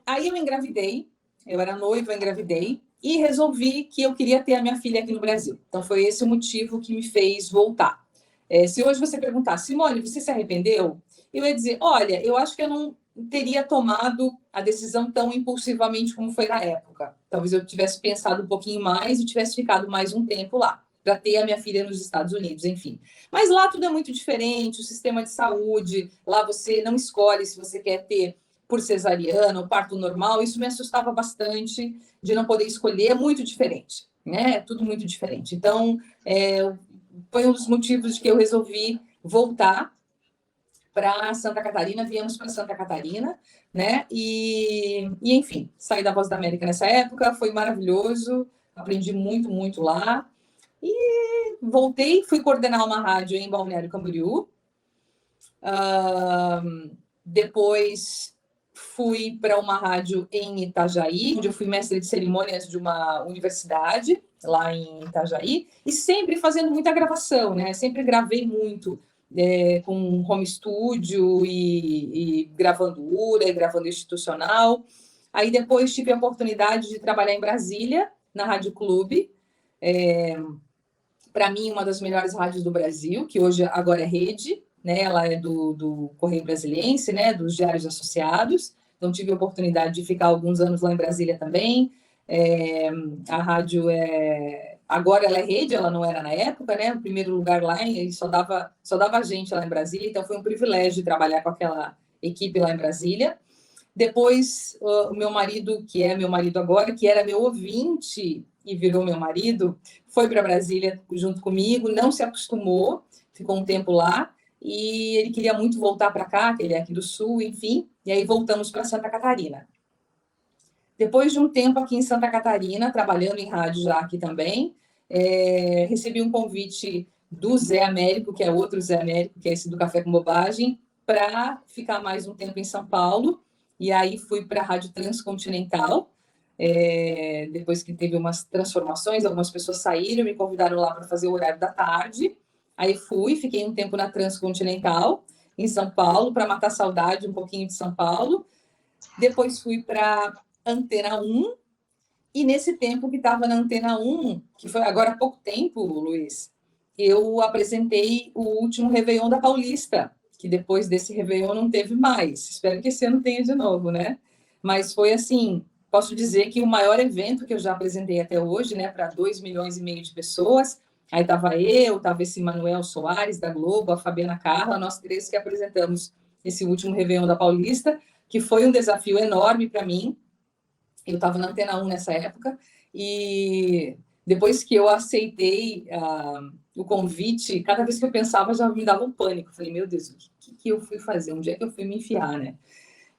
Aí eu engravidei, eu era noiva, eu engravidei, e resolvi que eu queria ter a minha filha aqui no Brasil. Então, foi esse o motivo que me fez voltar. Se hoje você perguntar, Simone, você se arrependeu? Eu ia dizer, olha, eu acho que eu não teria tomado a decisão tão impulsivamente como foi na época. Talvez eu tivesse pensado um pouquinho mais e tivesse ficado mais um tempo lá, para ter a minha filha nos Estados Unidos, enfim. Mas lá tudo é muito diferente, o sistema de saúde, lá você não escolhe se você quer ter por cesariana ou parto normal, isso me assustava bastante de não poder escolher, é muito diferente, né? É tudo muito diferente. Então, foi um dos motivos de que eu resolvi voltar para Santa Catarina, viemos para Santa Catarina, né? E, enfim, saí da Voz da América nessa época, foi maravilhoso, aprendi muito, muito lá. E voltei, fui coordenar uma rádio em Balneário Camboriú. Depois fui para uma rádio em Itajaí, onde eu fui mestre de cerimônias de uma universidade, lá em Itajaí, e sempre fazendo muita gravação, né? Sempre gravei muito. Com home studio e gravando URA, gravando institucional. Aí depois tive a oportunidade de trabalhar em Brasília, na Rádio Clube, para mim uma das melhores rádios do Brasil, que hoje agora é rede, né? Ela é do Correio Brasiliense, né? Dos Diários Associados. Então tive a oportunidade de ficar alguns anos lá em Brasília também. A rádio agora ela é rede, ela não era na época, né? O primeiro lugar lá e só dava gente lá em Brasília, então foi um privilégio trabalhar com aquela equipe lá em Brasília. Depois, o meu marido, que é meu marido agora, que era meu ouvinte e virou meu marido, foi para Brasília junto comigo, não se acostumou, ficou um tempo lá e ele queria muito voltar para cá, que ele é aqui do Sul, enfim, e aí voltamos para Santa Catarina. Depois de um tempo aqui em Santa Catarina, trabalhando em rádio já aqui também, recebi um convite do Zé Américo, que é outro Zé Américo, que é esse do Café com Bobagem, para ficar mais um tempo em São Paulo e aí fui para a Rádio Transcontinental, depois que teve umas transformações, algumas pessoas saíram, me convidaram lá para fazer o horário da tarde, aí fui, fiquei um tempo na Transcontinental, em São Paulo, para matar saudade um pouquinho de São Paulo, depois fui para Antena 1, e nesse tempo que estava na Antena 1, que foi agora há pouco tempo, Luiz, eu apresentei o último Réveillon da Paulista, que depois desse Réveillon não teve mais. Espero que esse ano tenha de novo, né? Mas foi assim, posso dizer que o maior evento que eu já apresentei até hoje, né, para 2,5 milhões de pessoas. Aí estava esse Manuel Soares, da Globo, a Fabiana Carla, nós três que apresentamos esse último Réveillon da Paulista, que foi um desafio enorme para mim. Eu estava na Antena 1 nessa época, e depois que eu aceitei o convite, cada vez que eu pensava já me dava um pânico. Falei, meu Deus, o que eu fui fazer? Onde é que eu fui me enfiar, né?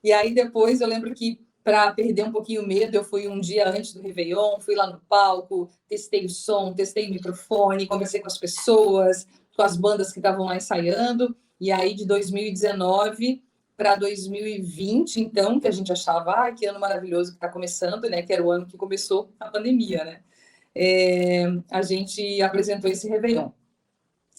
E aí depois eu lembro que, para perder um pouquinho o medo, eu fui um dia antes do Réveillon, fui lá no palco, testei o som, testei o microfone, conversei com as pessoas, com as bandas que estavam lá ensaiando, e aí de 2019 para 2020, então, que a gente achava, que ano maravilhoso que está começando, né? Que era o ano que começou a pandemia, né? A gente apresentou esse Réveillon.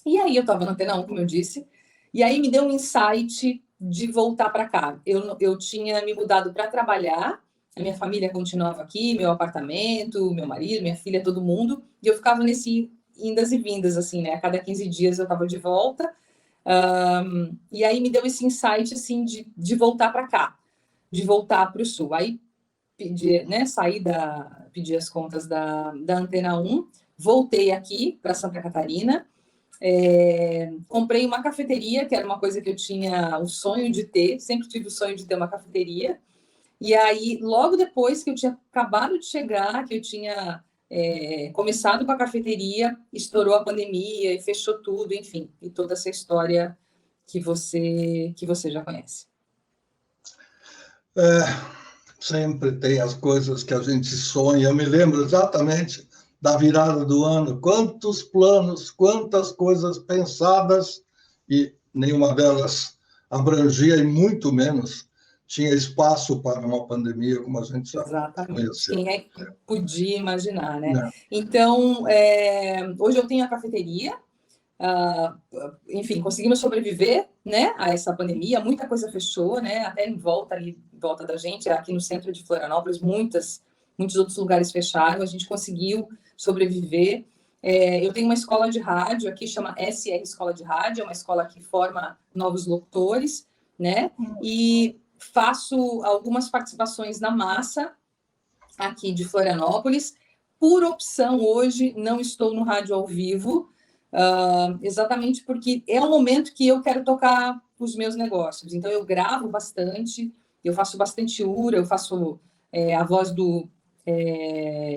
E aí eu estava na Antena 1, como eu disse, e aí me deu um insight de voltar para cá. Eu tinha me mudado para trabalhar, a minha família continuava aqui, meu apartamento, meu marido, minha filha, todo mundo, e eu ficava nesse indas e vindas, assim, né? A cada 15 dias eu estava de volta, e aí me deu esse insight, assim, de voltar para cá, de voltar para o Sul. Aí pedi, né, pedi as contas da Antena 1, voltei aqui para Santa Catarina, comprei uma cafeteria, que era uma coisa que eu tinha o sonho de ter, sempre tive o sonho de ter uma cafeteria, e aí, logo depois que eu tinha acabado de chegar, que eu tinha começado com a cafeteria, estourou a pandemia e fechou tudo, enfim, e toda essa história que você já conhece. Sempre tem as coisas que a gente sonha. Eu me lembro exatamente da virada do ano. Quantos planos, quantas coisas pensadas, e nenhuma delas abrangia, e muito menos tinha espaço para uma pandemia como a gente já conheceu. Quem é que podia imaginar, né? Então, hoje eu tenho a cafeteria, enfim, conseguimos sobreviver, né, a essa pandemia, muita coisa fechou, né, até em volta da gente, aqui no centro de Florianópolis, muitos outros lugares fecharam, a gente conseguiu sobreviver. Eu tenho uma escola de rádio aqui, chama SR Escola de Rádio, é uma escola que forma novos locutores, né, e faço algumas participações na massa aqui de Florianópolis. Por opção, hoje, não estou no rádio ao vivo, exatamente porque é o momento que eu quero tocar os meus negócios. Então, eu gravo bastante, eu faço bastante URA, eu faço a voz do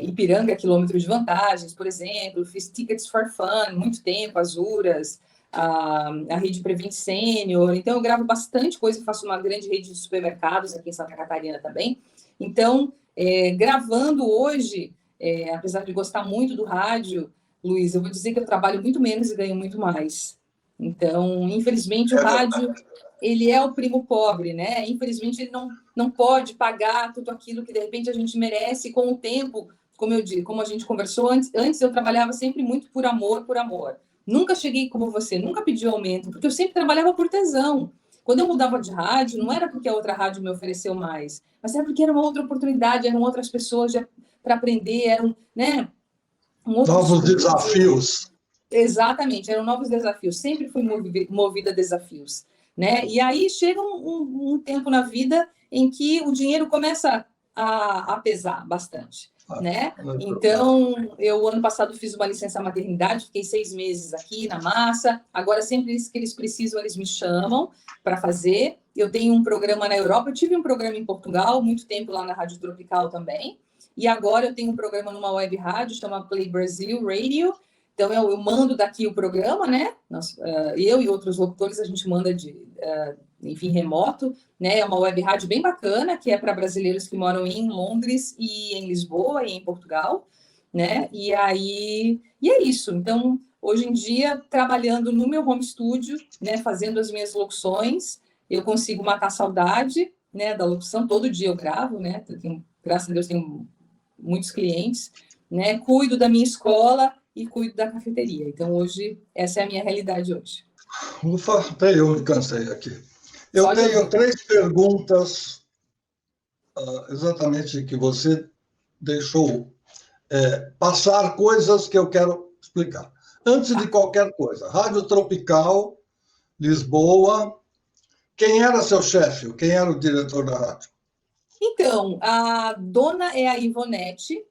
Ipiranga, quilômetro de vantagens, por exemplo, fiz Tickets for Fun, muito tempo, as URAs, a rede Prevent Senior, então eu gravo bastante coisa, faço uma grande rede de supermercados aqui em Santa Catarina também. Então, gravando hoje, apesar de gostar muito do rádio, Luiz, eu vou dizer que eu trabalho muito menos e ganho muito mais. Então, infelizmente, o rádio, ele é o primo pobre, né? Infelizmente, ele não pode pagar tudo aquilo que, de repente, a gente merece com o tempo. Como a gente conversou antes eu trabalhava sempre muito por amor, Nunca cheguei como você, nunca pedi aumento, porque eu sempre trabalhava por tesão. Quando eu mudava de rádio, não era porque a outra rádio me ofereceu mais, mas era porque era uma outra oportunidade, eram outras pessoas para aprender, eram, né? Novos desafios. Exatamente, eram novos desafios. Sempre fui movida a desafios, né? E aí chega um tempo na vida em que o dinheiro começa a pesar bastante, né? Então, eu ano passado fiz uma licença maternidade, fiquei 6 meses aqui na massa. Agora, sempre que eles precisam, eles me chamam para fazer. Eu tenho um programa na Europa, eu tive um programa em Portugal, muito tempo lá na Rádio Tropical também. E agora eu tenho um programa numa web rádio, chama Play Brasil Radio. Então, eu mando daqui o programa, né? Eu e outros locutores, a gente manda enfim, remoto, né? É uma web rádio bem bacana, que é para brasileiros que moram em Londres e em Lisboa e em Portugal, né? E é isso. Então, hoje em dia, trabalhando no meu home studio, né? Fazendo as minhas locuções, eu consigo matar a saudade, né, da locução, todo dia eu gravo, né, graças a Deus tenho muitos clientes, né, cuido da minha escola e cuido da cafeteria. Então, hoje, essa é a minha realidade hoje. Ufa, até eu me cansei aqui. Eu Só de tenho ouvir. 3 perguntas, exatamente que você deixou passar coisas que eu quero explicar. Antes de qualquer coisa, Rádio Tropical, Lisboa, quem era seu chefe? Quem era o diretor da rádio? Então, a dona é a Ivonete,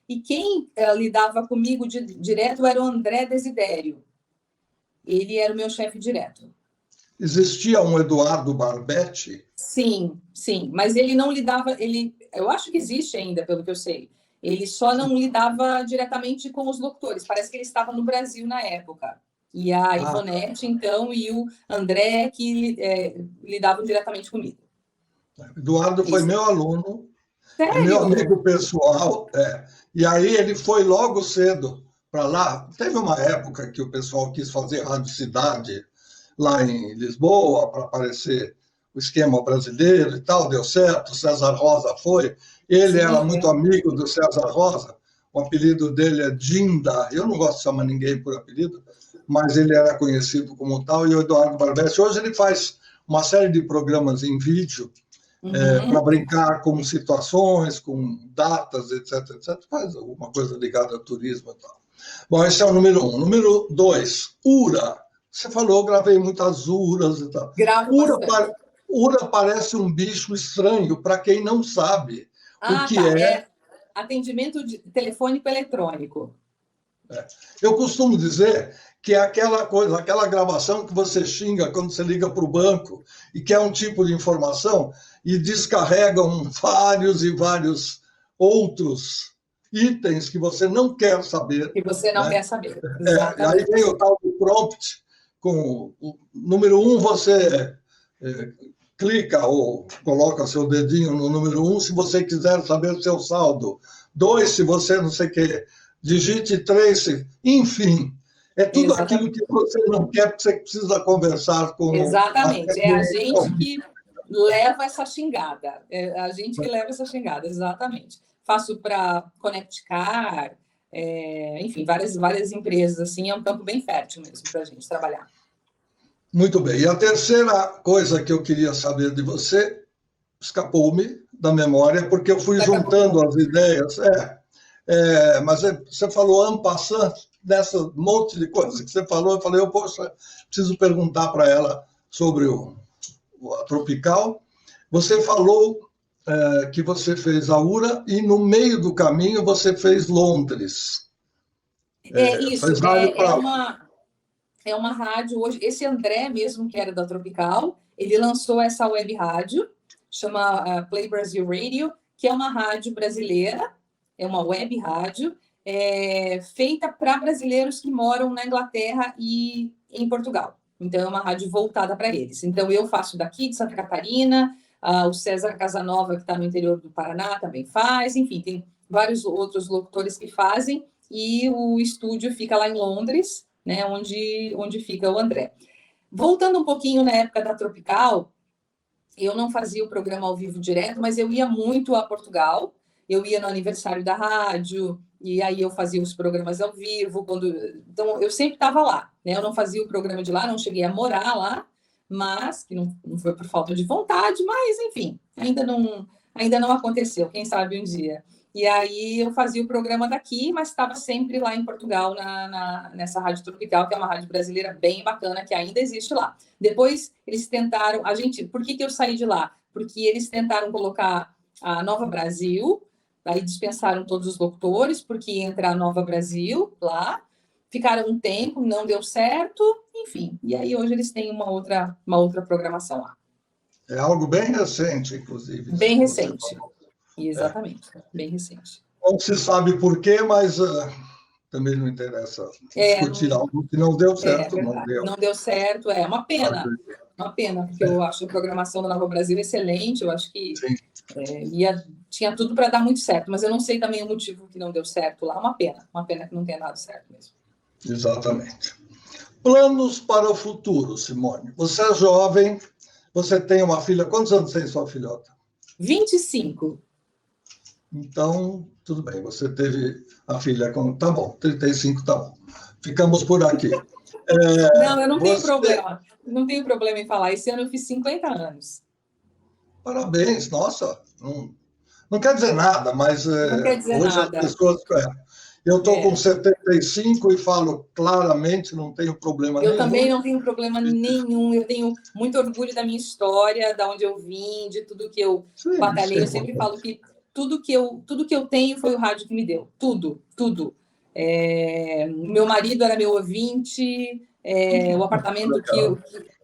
e quem lidava comigo direto era o André Desidério. Ele era o meu chefe direto. Existia um Eduardo Barbetti? Sim, sim, mas ele não lidava, eu acho que existe ainda, pelo que eu sei. Ele só não lidava diretamente com os locutores. Parece que ele estava no Brasil na época. E a Ivonete, então, e o André, que lidavam diretamente comigo. Eduardo foi meu aluno, é meu Sério? amigo pessoal, e aí ele foi logo cedo para lá. Teve uma época que o pessoal quis fazer Rádio Cidade lá em Lisboa para aparecer o esquema brasileiro e tal, deu certo, o César Rosa foi. Ele Sim, era muito amigo do César Rosa, o apelido dele é Dinda, eu não gosto de chamar ninguém por apelido, mas ele era conhecido como tal, e o Eduardo Barbetti. Hoje ele faz uma série de programas em vídeo, para brincar com situações, com datas, etc, etc, faz alguma coisa ligada ao turismo e tal. Bom, esse é o número 1. Número 2, URA. Você falou, eu gravei muitas URAs e tal. gravo bastante. URA parece um bicho estranho para quem não sabe o que Tá. é. É atendimento telefônico eletrônico. Eu costumo dizer que é aquela coisa, aquela gravação que você xinga quando você liga para o banco e quer um tipo de informação e descarregam vários e vários outros itens que você não quer saber. Que você não quer saber. Aí Exatamente. vem o tal do prompt, com o número 1 você clica ou coloca seu dedinho no número 1 se você quiser saber o seu saldo. 2, se você não sei o quê. Digite 3, enfim. É tudo aquilo que você não quer, porque você precisa conversar com Exatamente. É a gente que leva essa xingada. É a gente que leva essa xingada, exatamente. Faço para Connect Car, enfim, várias empresas, assim, é um campo bem fértil mesmo para a gente trabalhar. Muito bem. E a terceira coisa que eu queria saber de você, escapou-me da memória, porque eu fui juntando as ideias. Mas você falou en passant, nessa monte de coisas que você falou, eu falei, poxa, preciso perguntar para ela sobre a Tropical. Você falou que você fez a URA e no meio do caminho você fez Londres. Isso, fez rádio é uma rádio hoje. Esse André mesmo, que era da Tropical, ele lançou essa web rádio, chama Play Brasil Radio, que é uma rádio brasileira, é uma web rádio, feita para brasileiros que moram na Inglaterra e em Portugal. Então, é uma rádio voltada para eles. Então, eu faço daqui de Santa Catarina, o César Casanova, que está no interior do Paraná, também faz. Enfim, tem vários outros locutores que fazem. E o estúdio fica lá em Londres, né, onde fica o André. Voltando um pouquinho na época da Tropical, eu não fazia o programa ao vivo direto, mas eu ia muito a Portugal. Eu ia no aniversário da rádio, e aí eu fazia os programas ao vivo. Então, eu sempre estava lá, né? Eu não fazia o programa de lá, não cheguei a morar lá, mas que não foi por falta de vontade, mas, enfim, ainda não aconteceu, quem sabe um dia. E aí eu fazia o programa daqui, mas estava sempre lá em Portugal, nessa Rádio Tropical, que é uma rádio brasileira bem bacana, que ainda existe lá. Depois eles tentaram, por que eu saí de lá? Porque eles tentaram colocar a Nova Brasil, aí dispensaram todos os locutores, porque ia entrar a Nova Brasil lá, ficaram um tempo, não deu certo, enfim. E aí hoje eles têm uma outra programação lá. É algo bem recente, inclusive. Bem recente. Exatamente, bem recente. Não se sabe por quê, mas também não interessa discutir algo que não deu certo. Não deu certo, é uma pena. Uma pena, porque eu acho a programação da Nova Brasil excelente, eu acho que tinha tudo para dar muito certo, mas eu não sei também o motivo que não deu certo lá. Uma pena que não tenha dado certo mesmo. Exatamente. Planos para o futuro, Simone. Você é jovem, Você tem uma filha, quantos anos tem sua filhota? 25. Então, tudo bem, você teve a filha com... Tá bom, 35 tá bom. Ficamos por aqui. Não, eu não tenho Você... problema. Não tenho problema em falar. Esse ano eu fiz 50 anos. Parabéns, nossa. Não quer dizer nada, mas Não quer dizer hoje as nada. pessoas... Eu estou com É. 75 e falo claramente, não tenho problema Eu também nenhum. não tenho problema nenhum. Eu tenho muito orgulho da minha história, da onde eu vim, de tudo que eu Sim, isso é batalhei. Eu sempre falo importante. que tudo que eu tenho foi o rádio que me deu. Tudo, tudo. Meu marido era meu ouvinte, o apartamento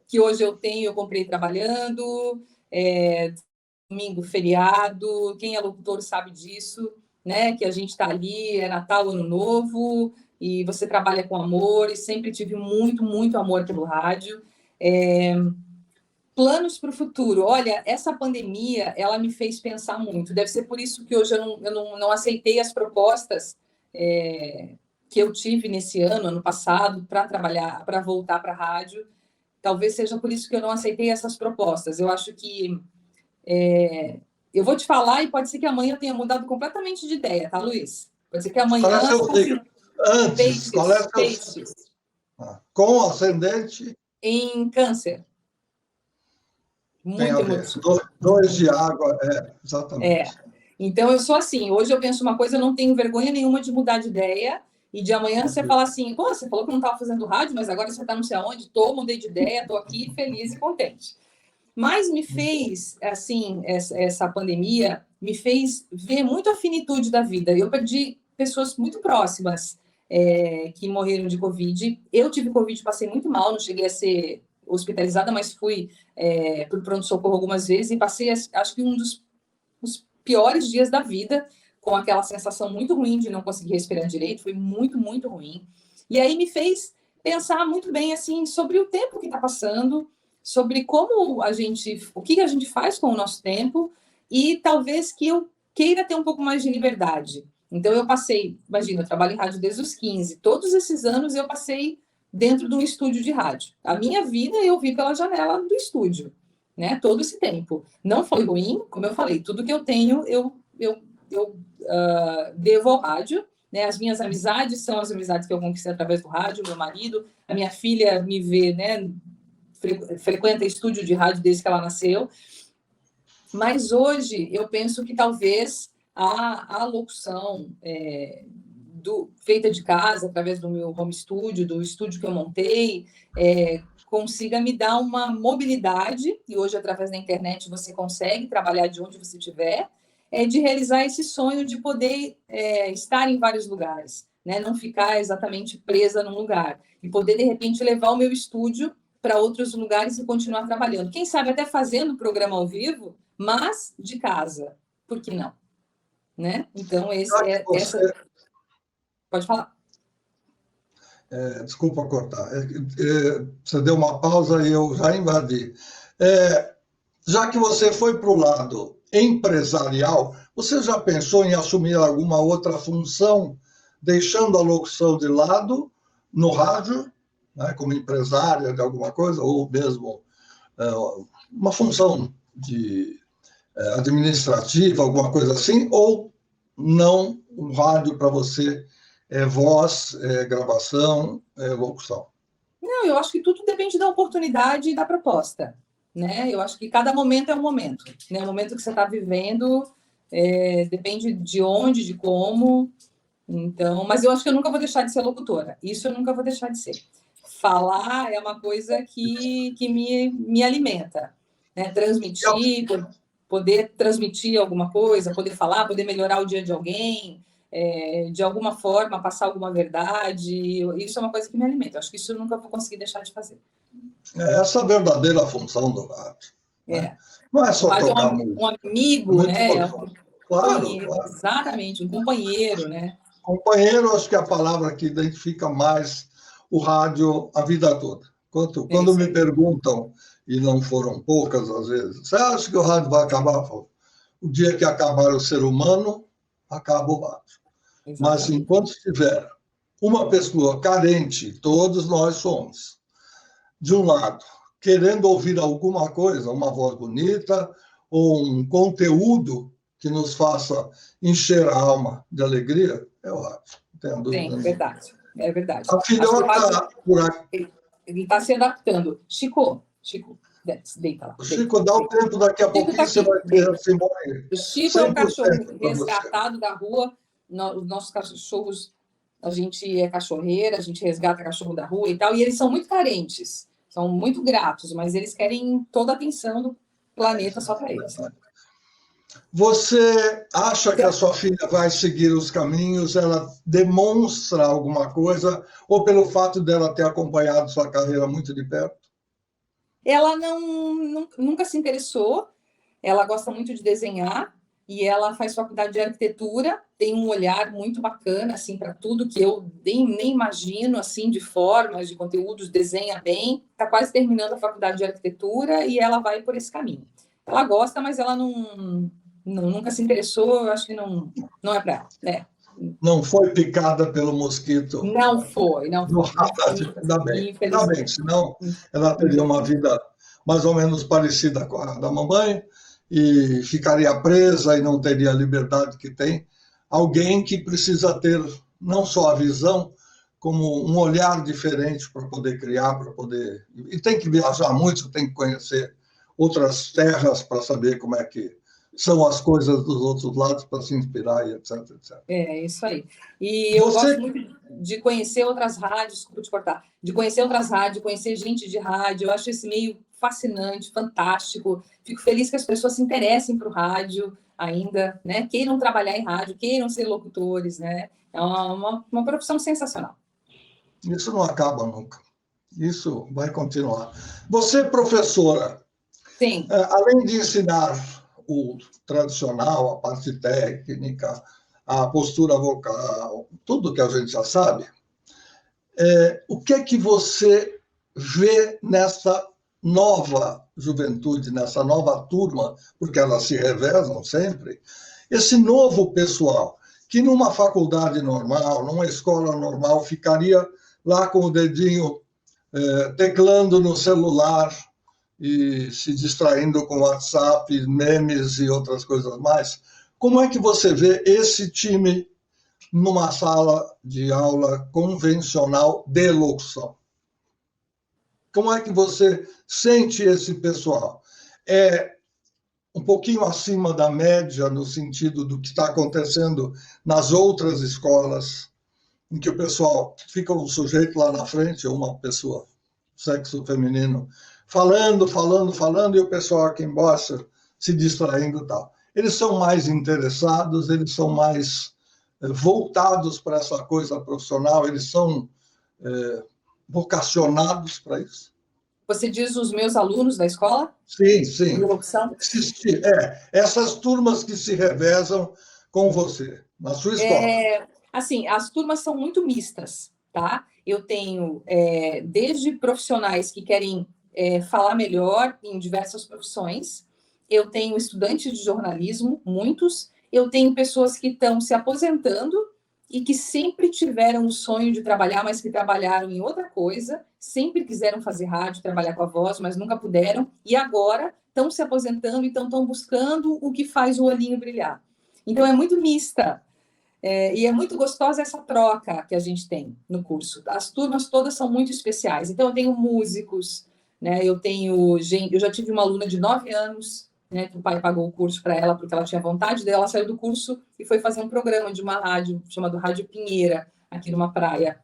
que hoje eu tenho, eu comprei trabalhando, domingo, feriado, quem é locutor sabe disso, né? Que a gente está ali, é Natal, Ano Novo, e você trabalha com amor, e sempre tive muito, muito amor pelo rádio. Planos para o futuro. Olha, essa pandemia, ela me fez pensar muito. Deve ser por isso que hoje eu não aceitei as propostas que eu tive nesse ano passado, para trabalhar, para voltar para a rádio. Talvez seja por isso que eu não aceitei essas propostas. Eu acho que eu vou te falar e pode ser que amanhã eu tenha mudado completamente de ideia, tá, Luiz? Pode ser que Qual é amanhã... seu signo? Antes, qual é Peixes, seu signo? peixes, Com ascendente, em câncer. tem a Muito ver. emotivo. Dois de água, É. exatamente. Então, eu sou assim. Hoje eu penso uma coisa, eu não tenho vergonha nenhuma de mudar de ideia. E de amanhã você fala assim, pô, você falou que não estava fazendo rádio, mas agora você está não sei aonde. Mudei de ideia, estou aqui feliz e contente. Mas me fez, assim, essa pandemia me fez ver muito a finitude da vida. Eu perdi pessoas muito próximas que morreram de Covid. Eu tive Covid, passei muito mal, não cheguei a ser hospitalizada, mas fui para o pronto-socorro algumas vezes e passei, acho que um dos os piores dias da vida, com aquela sensação muito ruim de não conseguir respirar direito, foi muito, muito ruim. E aí me fez pensar muito bem assim sobre o tempo que está passando, sobre como o que a gente faz com o nosso tempo e talvez que eu queira ter um pouco mais de liberdade. Então eu passei, imagina, eu trabalho em rádio desde os 15, todos esses anos eu passei dentro de um estúdio de rádio. A minha vida eu vi pela janela do estúdio, né? Todo esse tempo. Não foi ruim, como eu falei, tudo que eu tenho eu devo ao rádio. Né? As minhas amizades são as amizades que eu conquistei através do rádio, meu marido, a minha filha me vê, né? Frequenta estúdio de rádio desde que ela nasceu. Mas hoje eu penso que talvez a locução feita de casa, através do meu home studio, do estúdio que eu montei, consiga me dar uma mobilidade, e hoje, através da internet, você consegue trabalhar de onde você estiver, de realizar esse sonho de poder estar em vários lugares, né? Não ficar exatamente presa num lugar, e poder, de repente, levar o meu estúdio para outros lugares e continuar trabalhando. Quem sabe até fazendo programa ao vivo, mas de casa. Por que não? Né? Então, Pode falar. Desculpa cortar. Você deu uma pausa e eu já invadi. Já que você foi para o lado empresarial, você já pensou em assumir alguma outra função, deixando a locução de lado no rádio, né, como empresária de alguma coisa, ou mesmo uma função de administrativa, alguma coisa assim, ou não, o rádio para você voz, gravação, locução? Não, eu acho que tudo depende da oportunidade e da proposta, né? Eu acho que cada momento é um momento, né? O momento que você está vivendo depende de onde, de como. Então, mas eu acho que eu nunca vou deixar de ser locutora. Isso eu nunca vou deixar de ser. Falar é uma coisa que me alimenta, né? Transmitir, poder transmitir alguma coisa, poder falar, poder melhorar o dia de alguém, de alguma forma passar alguma verdade. Isso é uma coisa que me alimenta. Eu acho que isso eu nunca vou conseguir deixar de fazer. Essa é a verdadeira função do rádio. Né? Não é O só rádio tocar é música. um amigo, Muito né? É um importante. Claro, companheiro, claro. exatamente, um companheiro, né? Companheiro, acho que é a palavra que identifica mais o rádio a vida toda. Quando Isso me aí. perguntam, e não foram poucas às vezes, você acha que o rádio vai acabar? O dia que acabar o ser humano, acaba o rádio. Mas Exatamente. enquanto estiver uma pessoa carente, todos nós somos, de um lado, querendo ouvir alguma coisa, uma voz bonita, ou um conteúdo que nos faça encher a alma de alegria, é o rádio, não tenho dúvida Sim, nenhuma. verdade. É verdade. A Acho que o rádio filhota, por aqui. ele está se adaptando. Chico, deita lá. Chico, dá um tempo, daqui a Chico está pouquinho você aqui. vai ter a Simone. O Chico é um 100% cachorro para você. resgatado da rua. Os nossos cachorros, a gente é cachorreira, a gente resgata cachorro da rua e tal, e eles são muito carentes, são muito gratos, mas eles querem toda a atenção do planeta só para eles. Você acha que a sua filha vai seguir os caminhos? Ela demonstra alguma coisa? Ou pelo fato dela ter acompanhado sua carreira muito de perto? Ela nunca se interessou, ela gosta muito de desenhar e ela faz faculdade de arquitetura, tem um olhar muito bacana assim para tudo que eu nem imagino assim de formas, de conteúdos, desenha bem, está quase terminando a faculdade de arquitetura e ela vai por esse caminho. Ela gosta, mas ela nunca se interessou, eu acho que não é para ela, né? Não foi picada pelo mosquito? Não foi. Ainda bem, senão ela teria uma vida mais ou menos parecida com a da mamãe e ficaria presa e não teria a liberdade que tem. Alguém que precisa ter não só a visão, como um olhar diferente para poder criar, para poder... E tem que viajar muito, tem que conhecer outras terras para saber como é que são as coisas dos outros lados para se inspirar e etc, etc. É, isso aí. E eu gosto muito de conhecer outras rádios, desculpa te cortar, de conhecer outras rádios, conhecer gente de rádio, eu acho esse meio fascinante, fantástico, fico feliz que as pessoas se interessem para o rádio ainda, né? Queiram trabalhar em rádio, queiram ser locutores, né? É uma profissão sensacional. Isso não acaba nunca. Isso vai continuar. Você, professora, sim, além de ensinar o tradicional, a parte técnica, a postura vocal, tudo que a gente já sabe, o que é que você vê nessa nova juventude, nessa nova turma, porque elas se revezam sempre, esse novo pessoal, que numa faculdade normal, numa escola normal, ficaria lá com o dedinho teclando no celular e se distraindo com WhatsApp, memes e outras coisas mais. Como é que você vê esse time numa sala de aula convencional de locução? Como é que você sente esse pessoal? É um pouquinho acima da média no sentido do que está acontecendo nas outras escolas, em que o pessoal fica um sujeito lá na frente, ou uma pessoa, sexo feminino, falando, e o pessoal aqui embaixo se distraindo e tal. Eles são mais interessados, eles são mais voltados para essa coisa profissional, eles são vocacionados para isso. Você diz os meus alunos da escola? Sim, sim. De locução? Essas turmas que se revezam com você, na sua escola. Assim, as turmas são muito mistas, tá? Eu tenho desde profissionais que querem falar melhor em diversas profissões, eu tenho estudantes de jornalismo, muitos, eu tenho pessoas que estão se aposentando e que sempre tiveram o sonho de trabalhar, mas que trabalharam em outra coisa, sempre quiseram fazer rádio, trabalhar com a voz, mas nunca puderam, e agora estão se aposentando e estão buscando o que faz o olhinho brilhar. Então, é muito mista. E é muito gostosa essa troca que a gente tem no curso. As turmas todas são muito especiais. Então, eu tenho músicos, né? Eu já tive uma aluna de 9 anos, né, que o pai pagou o curso para ela porque ela tinha vontade dela, ela saiu do curso e foi fazer um programa de uma rádio chamado Rádio Pinheira, aqui numa praia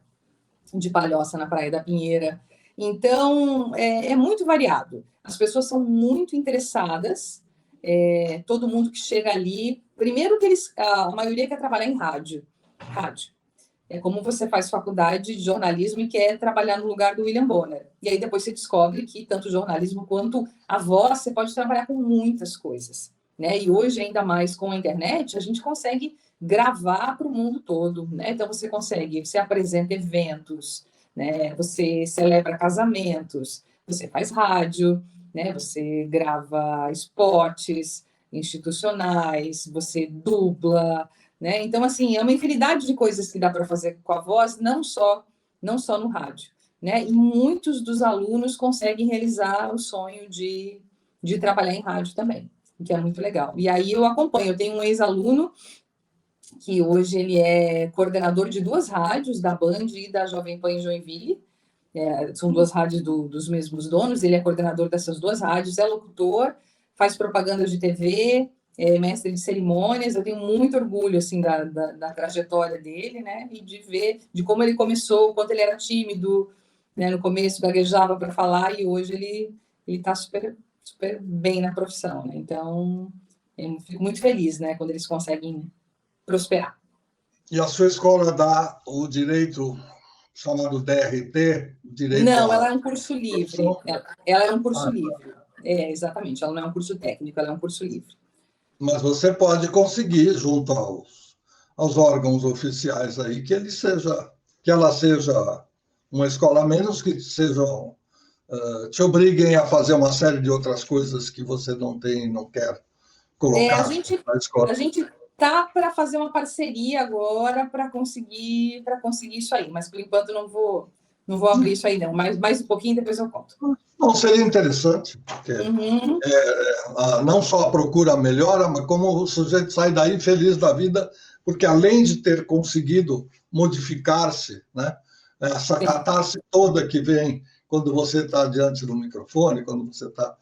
de Palhoça, na Praia da Pinheira. Então, é muito variado. As pessoas são muito interessadas, todo mundo que chega ali... Primeiro que a maioria quer trabalhar em rádio. É como você faz faculdade de jornalismo e quer trabalhar no lugar do William Bonner. E aí depois você descobre que tanto o jornalismo quanto a voz, você pode trabalhar com muitas coisas, né? E hoje, ainda mais com a internet, a gente consegue gravar para o mundo todo, né? Então você apresenta eventos, né? Você celebra casamentos, você faz rádio, né? Você grava spots institucionais, você dubla, né? Então, assim, é uma infinidade de coisas que dá para fazer com a voz, não só no rádio, né? E muitos dos alunos conseguem realizar o sonho de trabalhar em rádio também, que é muito legal. E aí eu acompanho, eu tenho um ex-aluno que hoje ele é coordenador de 2 rádios, da Band e da Jovem Pan em Joinville. São 2 rádios dos mesmos donos, ele é coordenador dessas 2 rádios, é locutor, faz propaganda de TV, é mestre de cerimônias. Eu tenho muito orgulho assim da trajetória dele, né? E de ver de como ele começou, o quanto ele era tímido, né? No começo gaguejava para falar e hoje ele está super bem na profissão, né? Então eu fico muito feliz, né? Quando eles conseguem prosperar. E a sua escola dá o direito chamado DRT, direito Não, ela à é um curso livre. profissão? Ela é um curso Ah, livre. Exatamente. Ela não é um curso técnico, ela é um curso livre. mas você pode conseguir, junto aos órgãos oficiais aí, que ela seja uma escola menos, que sejam, te obriguem a fazer uma série de outras coisas que você não tem e não quer A colocar gente na escola. tá para fazer uma parceria agora para conseguir isso aí, mas por enquanto não vou abrir isso aí não. Mais um pouquinho, depois eu conto. Não, seria interessante, porque não só a procura melhora, mas como o sujeito sai daí feliz da vida, porque além de ter conseguido modificar-se, né, essa catarse toda que vem quando você está diante do microfone, quando você está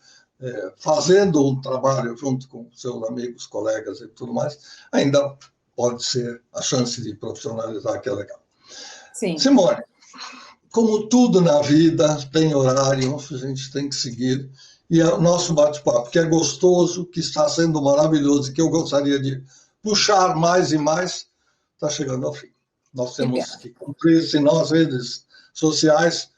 fazendo um trabalho junto com seus amigos, colegas e tudo mais, ainda pode ser a chance de profissionalizar, que é legal. Sim. Simone, como tudo na vida, tem horário, a gente tem que seguir. E o nosso bate-papo, que é gostoso, que está sendo maravilhoso, que eu gostaria de puxar mais e mais, está chegando ao fim. Nós temos que cumprir, senão as redes sociais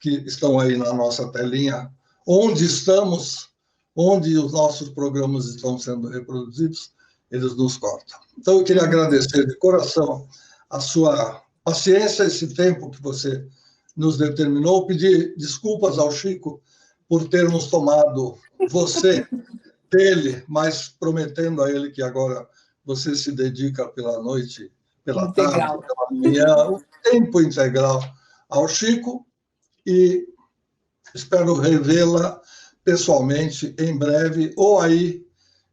que estão aí na nossa telinha, onde estamos, onde os nossos programas estão sendo reproduzidos, eles nos cortam. Então, eu queria agradecer de coração a sua paciência, esse tempo que você nos determinou, pedir desculpas ao Chico por termos tomado você dele, mas prometendo a ele que agora você se dedica pela noite, pela tarde, pela manhã, o tempo integral ao Chico, e espero revê-la pessoalmente em breve, ou aí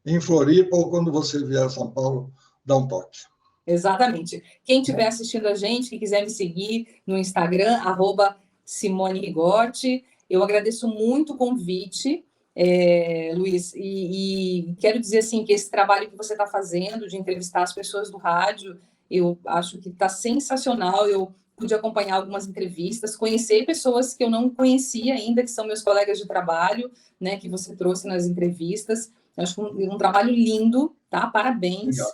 em Floripa, ou quando você vier a São Paulo, dá um toque. Exatamente. Quem estiver assistindo a gente, que quiser me seguir no Instagram, @Simone Rigotti. Eu agradeço muito o convite, Luiz, e quero dizer assim que esse trabalho que você está fazendo de entrevistar as pessoas do rádio, eu acho que está sensacional. Eu pude acompanhar algumas entrevistas, conhecer pessoas que eu não conhecia ainda, que são meus colegas de trabalho, né, que você trouxe nas entrevistas. Eu acho um trabalho lindo, tá? Parabéns. Legal.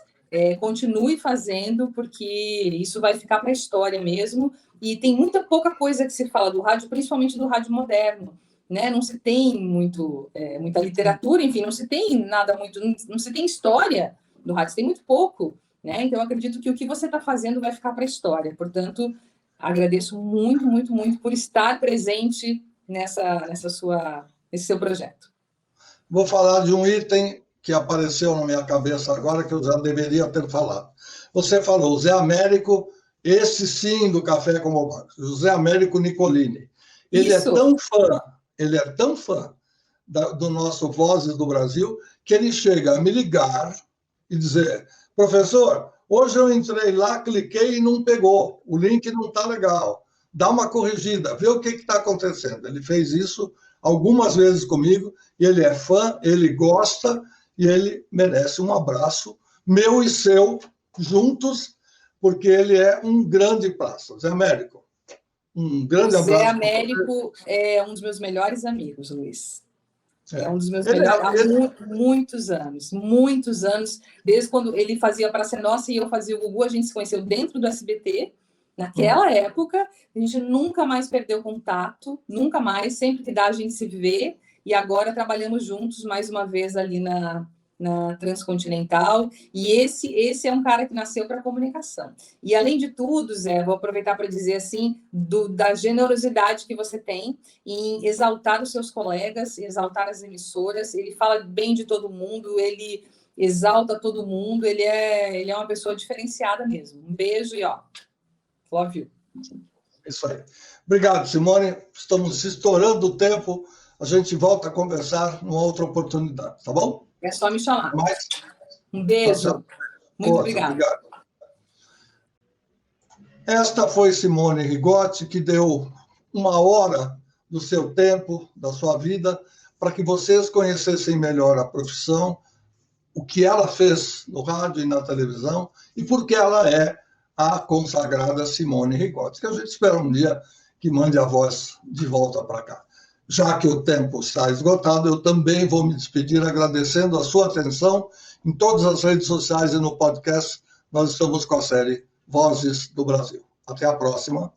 Continue fazendo, porque isso vai ficar para a história mesmo. E tem pouca coisa que se fala do rádio, principalmente do rádio moderno, né? Não se tem muita literatura, enfim, não se tem nada muito, não se tem história do rádio, se tem muito pouco, né? Então, eu acredito que o que você está fazendo vai ficar para a história. Portanto, agradeço muito, muito, muito por estar presente nesse seu projeto. Vou falar de um item que apareceu na minha cabeça agora, que eu já deveria ter falado. Você falou, Zé Américo, esse sim do Café com Bobagem, José Américo Nicolini. Ele é tão fã do nosso Vozes do Brasil, que ele chega a me ligar e dizer, professor, hoje eu entrei lá, cliquei e não pegou, o link não está legal, dá uma corrigida, vê o que está acontecendo. Ele fez isso algumas vezes comigo, e ele é fã, ele gosta, e ele merece um abraço meu e seu, juntos, porque ele é um grande praça. Zé Américo, um grande abraço. Zé Américo é um dos meus melhores amigos, Luiz. É um dos meus melhores há muitos anos, desde quando ele fazia Praça é Nossa e eu fazia o Gugu, a gente se conheceu dentro do SBT, naquela época, a gente nunca mais perdeu contato, nunca mais, sempre que dá a gente se vê, e agora trabalhamos juntos mais uma vez ali na Transcontinental, e esse é um cara que nasceu para comunicação. E além de tudo, Zé, vou aproveitar para dizer assim, da generosidade que você tem em exaltar os seus colegas, exaltar as emissoras. Ele fala bem de todo mundo, ele exalta todo mundo, ele é uma pessoa diferenciada mesmo. Um beijo e love you. Isso aí. Obrigado, Simone. Estamos estourando o tempo. A gente volta a conversar numa outra oportunidade, tá bom? É só me chamar. Mais? Um beijo. Tá, muito obrigada. Obrigado. Esta foi Simone Rigotti, que deu 1 hora do seu tempo, da sua vida, para que vocês conhecessem melhor a profissão, o que ela fez no rádio e na televisão, e por que ela é a consagrada Simone Rigotti, que a gente espera um dia que mande a voz de volta para cá. Já que o tempo está esgotado, eu também vou me despedir agradecendo a sua atenção em todas as redes sociais e no podcast. Nós estamos com a série Vozes do Brasil. Até a próxima.